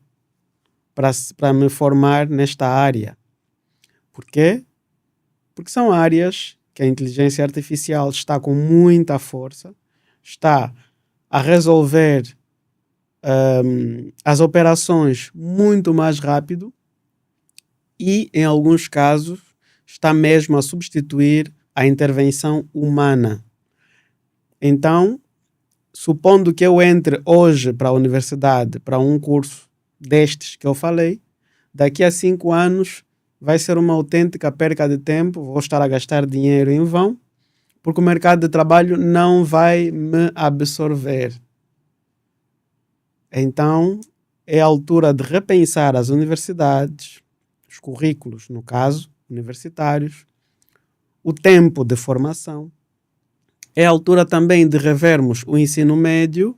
para me formar nesta área. Por quê? Porque são áreas que a inteligência artificial está com muita força, está a resolver as operações muito mais rápido e, em alguns casos, está mesmo a substituir a intervenção humana. Então, supondo que eu entre hoje para a universidade, para um curso destes que eu falei, daqui a 5 anos vai ser uma autêntica perca de tempo, vou estar a gastar dinheiro em vão, porque o mercado de trabalho não vai me absorver. Então, é a altura de repensar as universidades, os currículos, no caso, universitários, o tempo de formação. É a altura também de revermos o ensino médio.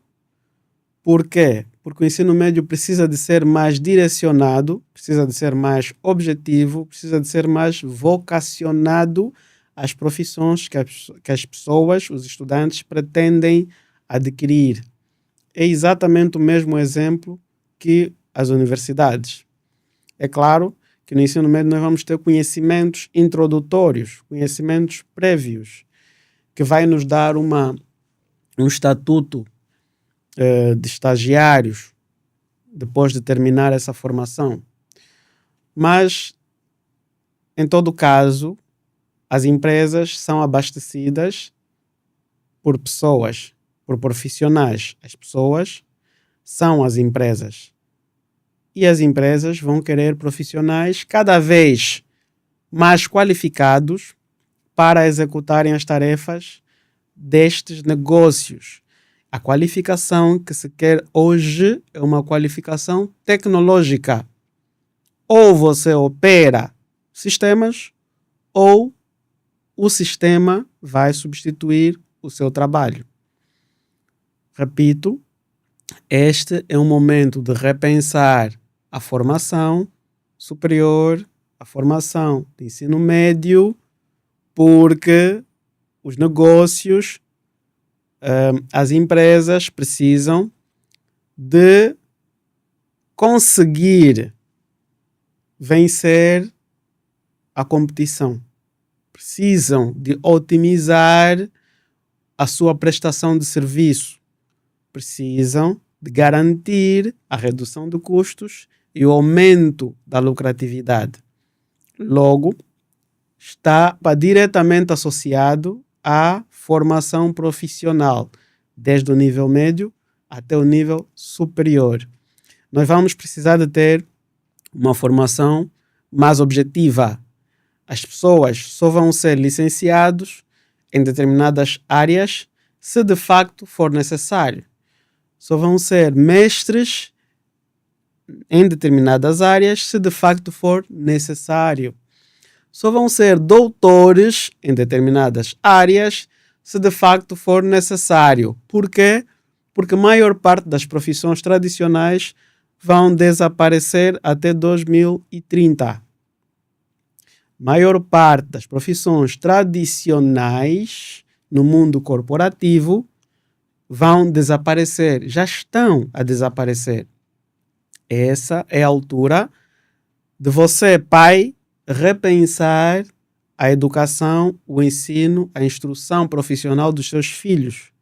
Por quê? Porque o ensino médio precisa de ser mais direcionado, precisa de ser mais objetivo, precisa de ser mais vocacionado às profissões que as pessoas, os estudantes, pretendem adquirir. É exatamente o mesmo exemplo que as universidades. É claro que no ensino médio nós vamos ter conhecimentos introdutórios, conhecimentos prévios, que vai nos dar um estatuto de estagiários depois de terminar essa formação. Mas, em todo caso, as empresas são abastecidas por pessoas, por profissionais. As pessoas são as empresas. E as empresas vão querer profissionais cada vez mais qualificados para executarem as tarefas destes negócios. A qualificação que se quer hoje é uma qualificação tecnológica. Ou você opera sistemas, ou o sistema vai substituir o seu trabalho. Repito, este é um momento de repensar a formação superior, a formação de ensino médio, porque os negócios, as empresas precisam de conseguir vencer a competição. Precisam de otimizar a sua prestação de serviço. Precisam de garantir a redução de custos e o aumento da lucratividade. Logo, está diretamente associado à formação profissional, desde o nível médio até o nível superior. Nós vamos precisar de ter uma formação mais objetiva. As pessoas só vão ser licenciados em determinadas áreas se de facto for necessário. Só vão ser mestres em determinadas áreas se de facto for necessário. Só vão ser doutores em determinadas áreas se de facto for necessário. Por quê? Porque a maior parte das profissões tradicionais vão desaparecer até 2030. A maior parte das profissões tradicionais no mundo corporativo vão desaparecer, já estão a desaparecer. Essa é a altura de você, pai, repensar a educação, o ensino, a instrução profissional dos seus filhos.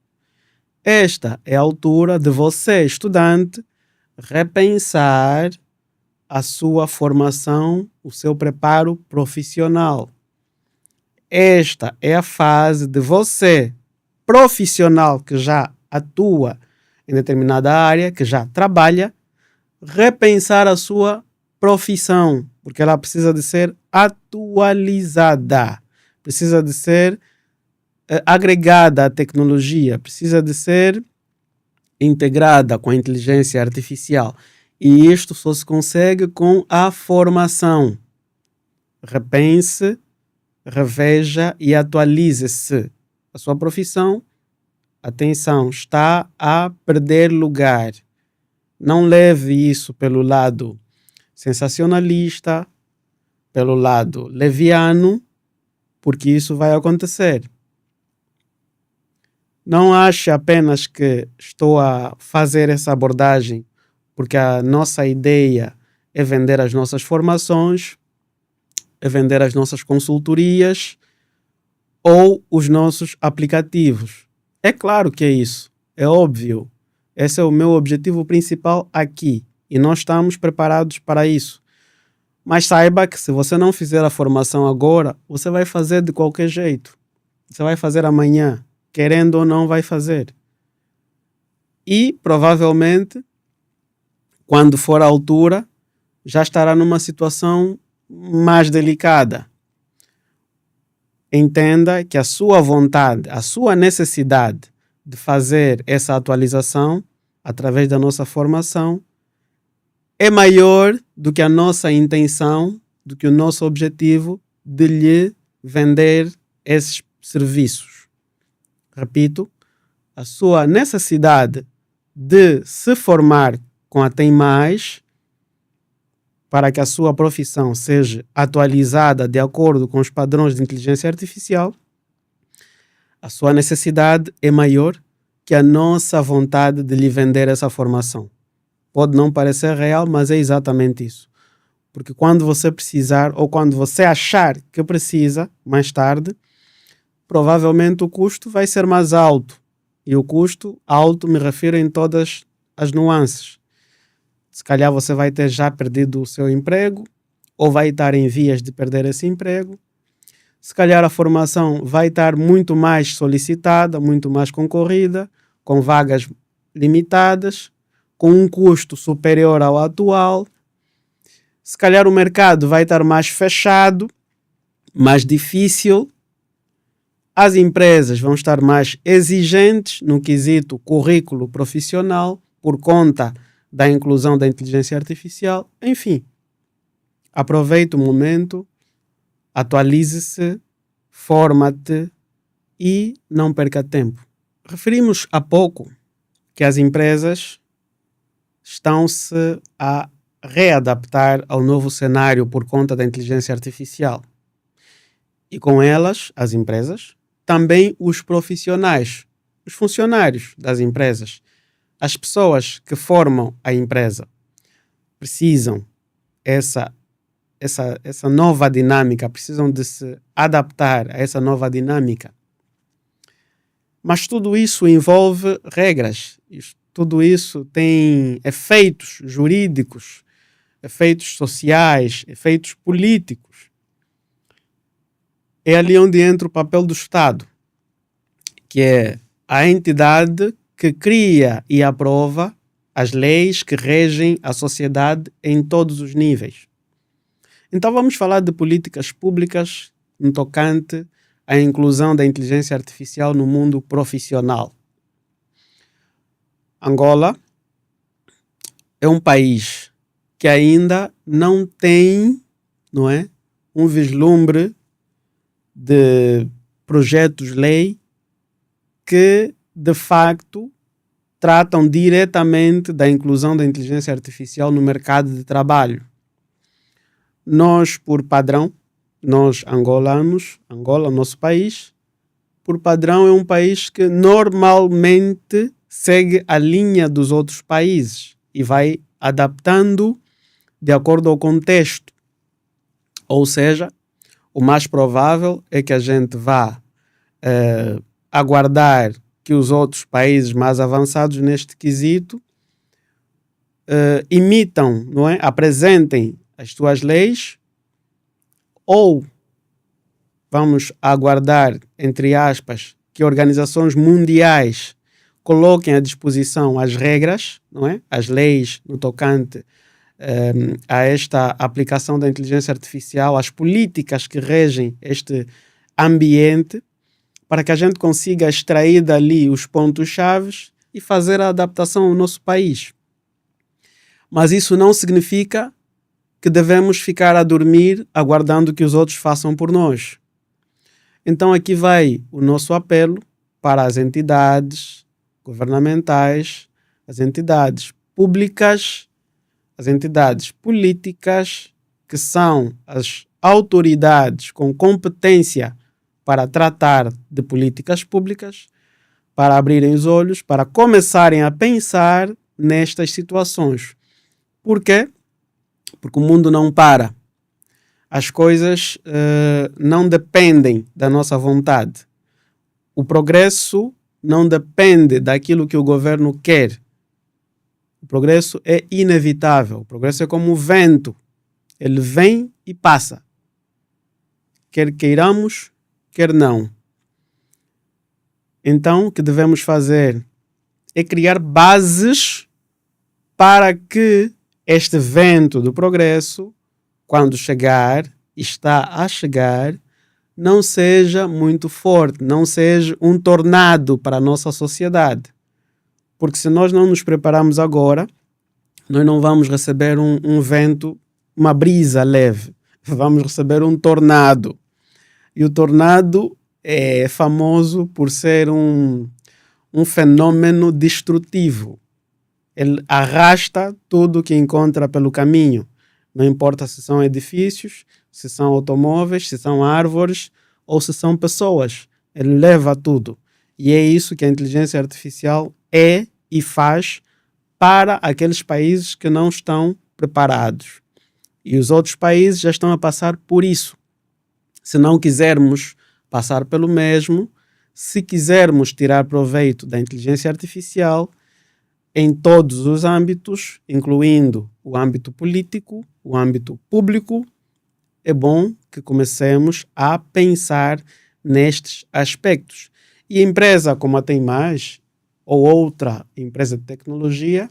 Esta é a altura de você, estudante, repensar a sua formação, o seu preparo profissional. Esta é a fase de você, profissional que já atua em determinada área, que já trabalha, repensar a sua profissão, porque ela precisa de ser atualizada, precisa de ser agregada à tecnologia, precisa de ser integrada com a inteligência artificial. E isto só se consegue com a formação. Repense, reveja e atualize-se. A sua profissão, atenção, está a perder lugar. Não leve isso pelo lado sensacionalista, pelo lado leviano, porque isso vai acontecer. Não ache apenas que estou a fazer essa abordagem porque a nossa ideia é vender as nossas formações, é vender as nossas consultorias ou os nossos aplicativos. É claro que é isso, é óbvio. Esse é o meu objetivo principal aqui e nós estamos preparados para isso. Mas saiba que se você não fizer a formação agora, você vai fazer de qualquer jeito. Você vai fazer amanhã, querendo ou não vai fazer. E provavelmente, quando for a altura, já estará numa situação mais delicada. Entenda que a sua vontade, a sua necessidade de fazer essa atualização através da nossa formação é maior do que a nossa intenção, do que o nosso objetivo de lhe vender esses serviços. Repito, a sua necessidade de se formar com a Tem Mais para que a sua profissão seja atualizada de acordo com os padrões de inteligência artificial, a sua necessidade é maior que a nossa vontade de lhe vender essa formação. Pode não parecer real, mas é exatamente isso. Porque quando você precisar ou quando você achar que precisa, mais tarde, provavelmente o custo vai ser mais alto. E o custo alto me refiro em todas as nuances. Se calhar você vai ter já perdido o seu emprego ou vai estar em vias de perder esse emprego. Se calhar a formação vai estar muito mais solicitada, muito mais concorrida, com vagas limitadas, com um custo superior ao atual. Se calhar o mercado vai estar mais fechado, mais difícil As empresas vão estar mais exigentes no quesito currículo profissional por conta da inclusão da inteligência artificial. Enfim, aproveite o momento, atualize-se, forma-te e não perca tempo. Referimos há pouco que as empresas estão-se a readaptar ao novo cenário por conta da inteligência artificial. E com elas, as empresas, também os profissionais, os funcionários das empresas, as pessoas que formam a empresa, precisam essa nova dinâmica, precisam de se adaptar a essa nova dinâmica. Mas tudo isso envolve regras, tudo isso tem efeitos jurídicos, efeitos sociais, efeitos políticos. É ali onde entra o papel do Estado, que é a entidade que cria e aprova as leis que regem a sociedade em todos os níveis. Então vamos falar de políticas públicas no tocante à inclusão da inteligência artificial no mundo profissional. Angola é um país que ainda não tem, não é, um vislumbre de projetos-lei que, de facto, tratam diretamente da inclusão da inteligência artificial no mercado de trabalho. Nós, por padrão, nós angolanos, Angola, nosso país, por padrão é um país que normalmente segue a linha dos outros países e vai adaptando de acordo ao contexto. Ou seja, o mais provável é que a gente vá aguardar que os outros países mais avançados neste quesito imitam, não é? Apresentem as suas leis, ou vamos aguardar, entre aspas, que organizações mundiais coloquem à disposição as regras, não é? As leis no tocante a esta aplicação da inteligência artificial, as políticas que regem este ambiente, para que a gente consiga extrair dali os pontos-chave e fazer a adaptação ao nosso país. Mas isso não significa que devemos ficar a dormir aguardando que os outros façam por nós. Então aqui vai o nosso apelo para as entidades governamentais, as entidades públicas, as entidades políticas, que são as autoridades com competência para tratar de políticas públicas, para abrirem os olhos, para começarem a pensar nestas situações. Por quê? Porque o mundo não para. As coisas não dependem da nossa vontade. O progresso não depende daquilo que o governo quer. O progresso é inevitável. O progresso é como o vento. Ele vem e passa. Quer queiramos, quer não. Então, o que devemos fazer é criar bases para que este vento do progresso, quando chegar, está a chegar, não seja muito forte, não seja um tornado para a nossa sociedade. Porque se nós não nos prepararmos agora, nós não vamos receber um vento, uma brisa leve. Vamos receber um tornado. E o tornado é famoso por ser um fenômeno destrutivo. Ele arrasta tudo que encontra pelo caminho. Não importa se são edifícios, se são automóveis, se são árvores ou se são pessoas. Ele leva tudo. E é isso que a inteligência artificial é e faz para aqueles países que não estão preparados. E os outros países já estão a passar por isso. Se não quisermos passar pelo mesmo, se quisermos tirar proveito da inteligência artificial em todos os âmbitos, incluindo o âmbito político, o âmbito público, é bom que comecemos a pensar nestes aspectos. E a empresa como a Tem Mais, ou outra empresa de tecnologia,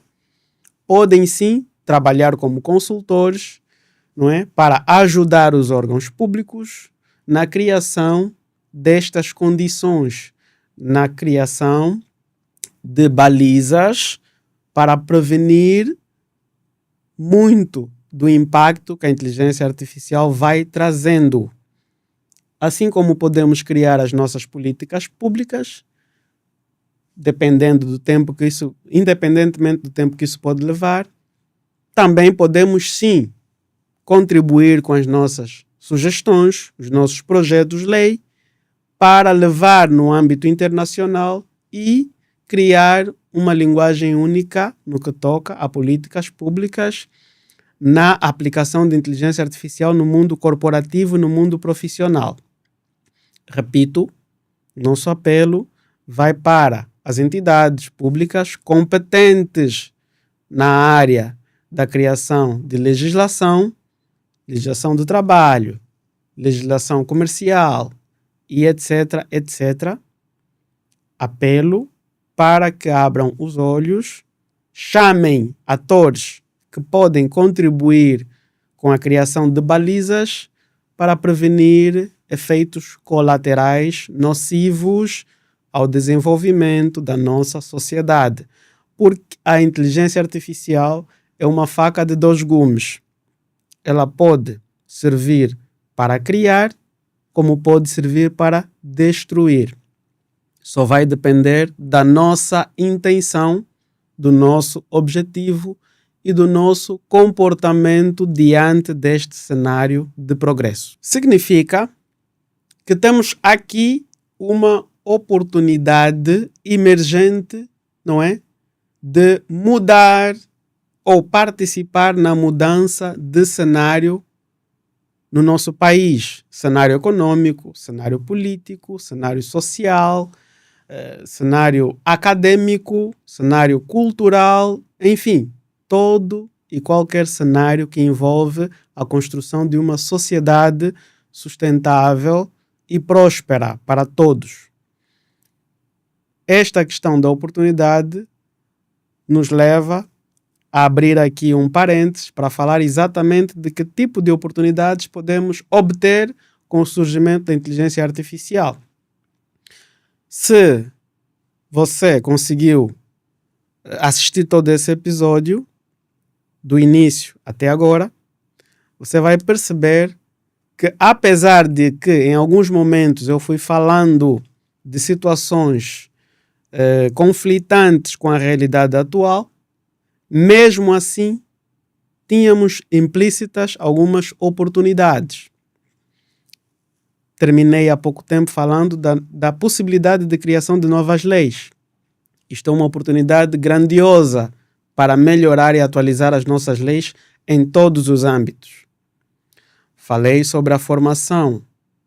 podem sim trabalhar como consultores, não é? Para ajudar os órgãos públicos na criação destas condições na criação de balizas para prevenir muito do impacto que a inteligência artificial vai trazendo. Assim como podemos criar as nossas políticas públicas, independentemente do tempo que isso pode levar, também podemos sim contribuir com as nossas sugestões, os nossos projetos de lei, para levar no âmbito internacional e criar uma linguagem única no que toca a políticas públicas na aplicação de inteligência artificial no mundo corporativo e no mundo profissional. Repito, nosso apelo vai para as entidades públicas competentes na área da criação de legislação do trabalho, legislação comercial e etc, etc. Apelo para que abram os olhos, chamem atores que podem contribuir com a criação de balizas para prevenir efeitos colaterais nocivos ao desenvolvimento da nossa sociedade. Porque a inteligência artificial é uma faca de dois gumes. Ela pode servir para criar, como pode servir para destruir. Só vai depender da nossa intenção, do nosso objetivo e do nosso comportamento diante deste cenário de progresso. Significa que temos aqui uma oportunidade emergente, não é? De mudar ou participar na mudança de cenário no nosso país. Cenário econômico, cenário político, cenário social, cenário acadêmico, cenário cultural, enfim, todo e qualquer cenário que envolve a construção de uma sociedade sustentável e próspera para todos. Esta questão da oportunidade nos leva a abrir aqui um parênteses para falar exatamente de que tipo de oportunidades podemos obter com o surgimento da inteligência artificial. Se você conseguiu assistir todo esse episódio, do início até agora, você vai perceber que, apesar de que em alguns momentos eu fui falando de situações conflitantes com a realidade atual, mesmo assim tínhamos implícitas algumas oportunidades. Terminei há pouco tempo falando da possibilidade de criação de novas leis. Isto é uma oportunidade grandiosa para melhorar e atualizar as nossas leis em todos os âmbitos. Falei sobre a formação.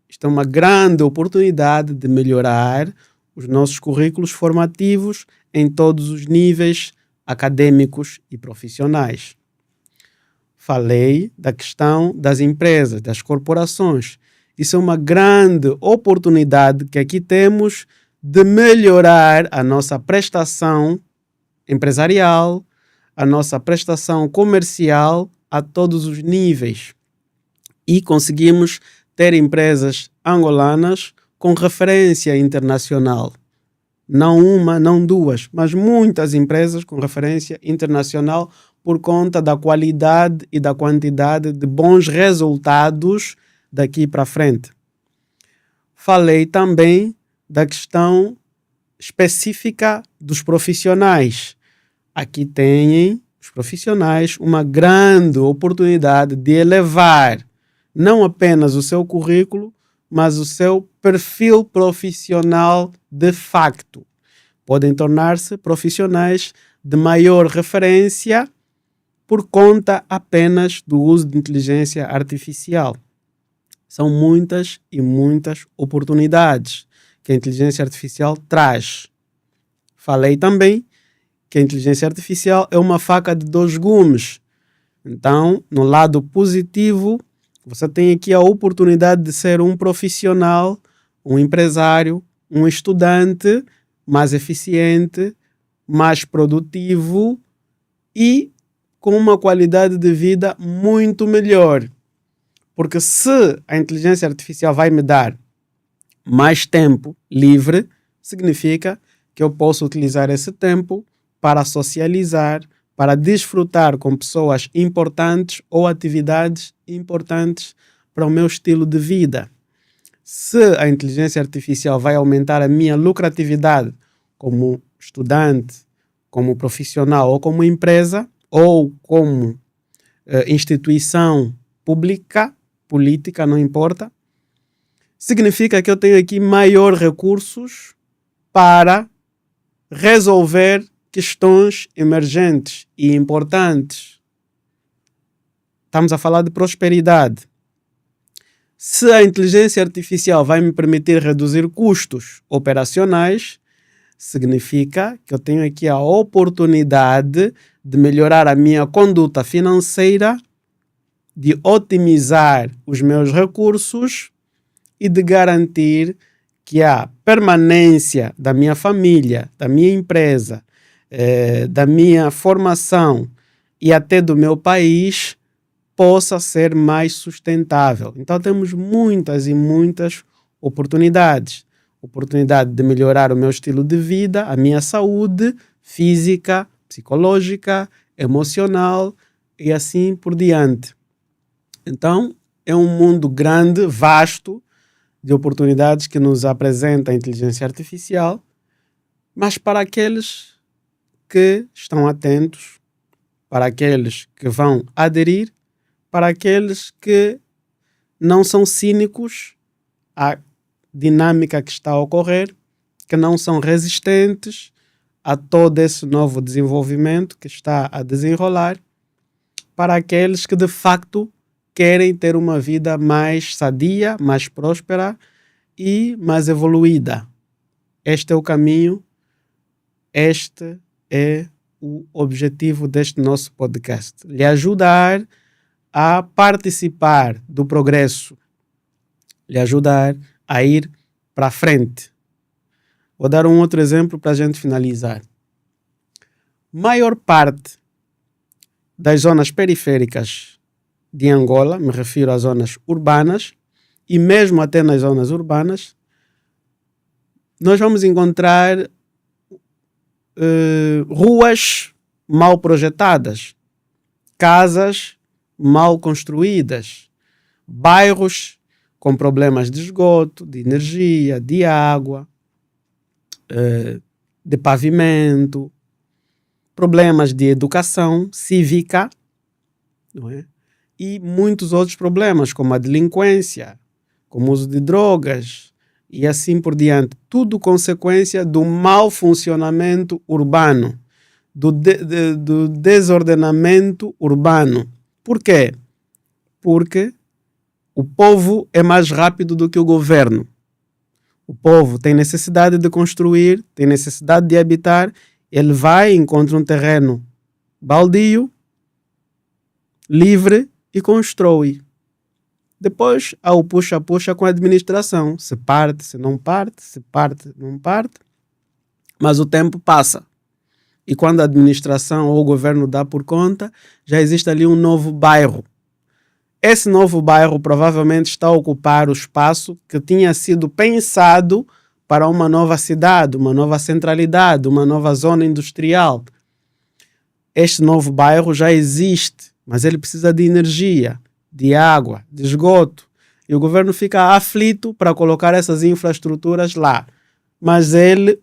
Isto é uma grande oportunidade de melhorar os nossos currículos formativos em todos os níveis acadêmicos e profissionais. Falei da questão das empresas, das corporações. Isso é uma grande oportunidade que aqui temos de melhorar a nossa prestação empresarial, a nossa prestação comercial a todos os níveis. E conseguimos ter empresas angolanas com referência internacional. Não uma, não duas, mas muitas empresas com referência internacional por conta da qualidade e da quantidade de bons resultados daqui para frente. Falei também da questão específica dos profissionais. Aqui têm os profissionais uma grande oportunidade de elevar não apenas o seu currículo, mas o seu perfil profissional de facto. Podem tornar-se profissionais de maior referência por conta apenas do uso de inteligência artificial. São muitas e muitas oportunidades que a inteligência artificial traz. Falei também que a inteligência artificial é uma faca de dois gumes. Então, no lado positivo, você tem aqui a oportunidade de ser um profissional, um empresário, um estudante mais eficiente, mais produtivo e com uma qualidade de vida muito melhor. Porque se a inteligência artificial vai me dar mais tempo livre significa que eu posso utilizar esse tempo para socializar, para desfrutar com pessoas importantes ou atividades importantes para o meu estilo de vida. Se a inteligência artificial vai aumentar a minha lucratividade como estudante, como profissional ou como empresa ou como instituição pública, política, não importa, significa que eu tenho aqui maior recursos para resolver questões emergentes e importantes. Estamos a falar de prosperidade. Se a inteligência artificial vai me permitir reduzir custos operacionais, significa que eu tenho aqui a oportunidade de melhorar a minha conduta financeira, de otimizar os meus recursos e de garantir que a permanência da minha família, da minha empresa, da minha formação e até do meu país possa ser mais sustentável. Então temos muitas e muitas oportunidades. Oportunidade de melhorar o meu estilo de vida, a minha saúde física, psicológica, emocional e assim por diante. Então é um mundo grande, vasto, de oportunidades que nos apresenta a inteligência artificial, mas para aqueles que estão atentos, para aqueles que vão aderir, para aqueles que não são cínicos à dinâmica que está a ocorrer, que não são resistentes a todo esse novo desenvolvimento que está a desenrolar, para aqueles que de facto querem ter uma vida mais sadia, mais próspera e mais evoluída. Este é o caminho, este é o objetivo deste nosso podcast. Lhe ajudar a participar do progresso, lhe ajudar a ir para frente. Vou dar um outro exemplo para a gente finalizar. Maior parte das zonas periféricas de Angola, me refiro às zonas urbanas, e mesmo até nas zonas urbanas, nós vamos encontrar ruas mal projetadas, casas mal construídas, bairros com problemas de esgoto, de energia, de água, de pavimento, problemas de educação cívica, não é? E muitos outros problemas, como a delinquência, como o uso de drogas e assim por diante. Tudo consequência do mau funcionamento urbano, do desordenamento urbano. Por quê? Porque o povo é mais rápido do que o governo. O povo tem necessidade de construir, tem necessidade de habitar, ele vai e encontra um terreno baldio, livre e constrói. Depois há o puxa-puxa com a administração. Se parte, se não parte, se parte, não parte. Mas o tempo passa. E quando a administração ou o governo dá por conta, já existe ali um novo bairro. Esse novo bairro provavelmente está a ocupar o espaço que tinha sido pensado para uma nova cidade, uma nova centralidade, uma nova zona industrial. Este novo bairro já existe, mas ele precisa de energia, de água, de esgoto. E o governo fica aflito para colocar essas infraestruturas lá. Mas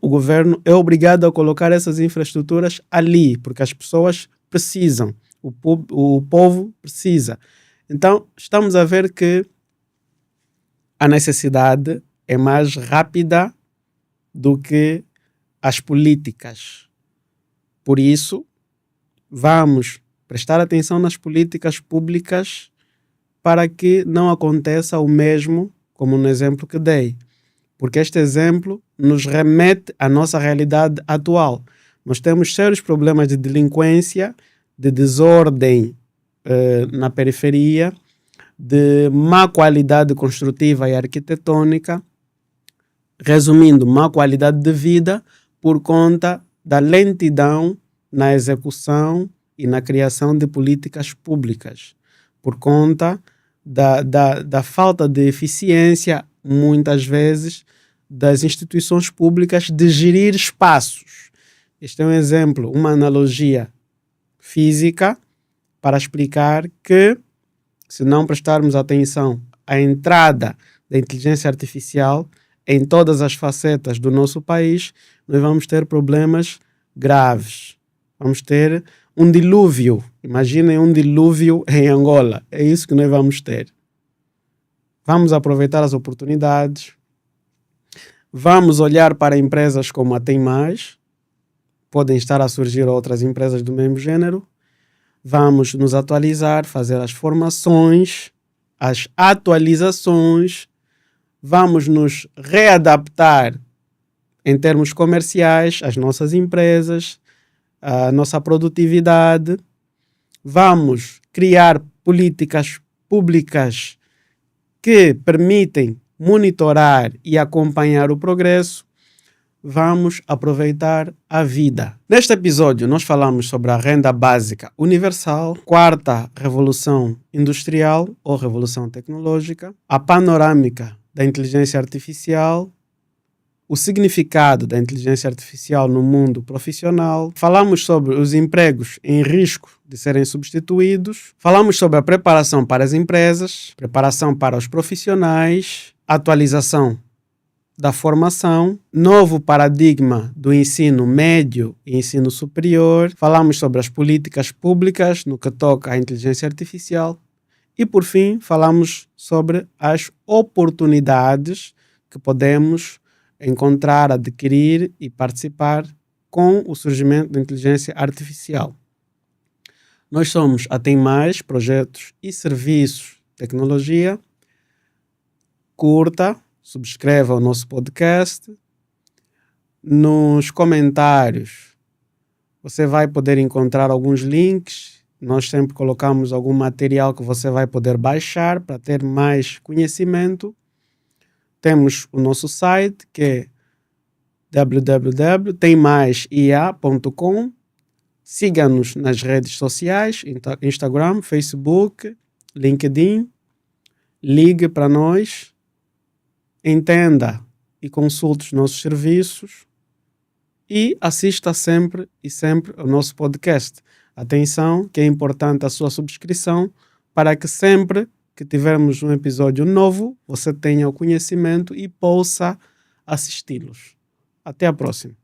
o governo, é obrigado a colocar essas infraestruturas ali, porque as pessoas precisam, o povo precisa. Então, estamos a ver que a necessidade é mais rápida do que as políticas. Por isso, vamos prestar atenção nas políticas públicas para que não aconteça o mesmo, como no exemplo que dei. Porque este exemplo nos remete à nossa realidade atual. Nós temos sérios problemas de delinquência, de desordem na periferia, de má qualidade construtiva e arquitetônica, resumindo, má qualidade de vida por conta da lentidão na execução e na criação de políticas públicas, por conta da falta de eficiência muitas vezes, das instituições públicas de gerir espaços. Este é um exemplo, uma analogia física para explicar que, se não prestarmos atenção à entrada da inteligência artificial em todas as facetas do nosso país, nós vamos ter problemas graves. Vamos ter um dilúvio. Imaginem um dilúvio em Angola. É isso que nós vamos ter. Vamos aproveitar as oportunidades. Vamos olhar para empresas como a Tem Mais. Podem estar a surgir outras empresas do mesmo gênero. Vamos nos atualizar, fazer as formações, as atualizações. Vamos nos readaptar em termos comerciais, às nossas empresas, à nossa produtividade. Vamos criar políticas públicas que permitem monitorar e acompanhar o progresso. Vamos aproveitar a vida. Neste episódio, nós falamos sobre a renda básica universal, quarta revolução industrial ou revolução tecnológica, a panorâmica da inteligência artificial, o significado da inteligência artificial no mundo profissional. Falamos sobre os empregos em risco de serem substituídos. Falamos sobre a preparação para as empresas, preparação para os profissionais, atualização da formação, novo paradigma do ensino médio e ensino superior. Falamos sobre as políticas públicas no que toca à inteligência artificial. E, por fim, falamos sobre as oportunidades que podemos encontrar, adquirir e participar com o surgimento da inteligência artificial. Nós somos a Tem Mais, projetos e serviços de tecnologia. Curta, subscreva o nosso podcast. Nos comentários você vai poder encontrar alguns links. Nós sempre colocamos algum material que você vai poder baixar para ter mais conhecimento. Temos o nosso site, que é www.temmaisia.com. Siga-nos nas redes sociais, Instagram, Facebook, LinkedIn. Ligue para nós. Entenda e consulte os nossos serviços. E assista sempre ao nosso podcast. Atenção, que é importante a sua subscrição para que sempre que tivermos um episódio novo, você tenha o conhecimento e possa assisti-los. Até a próxima.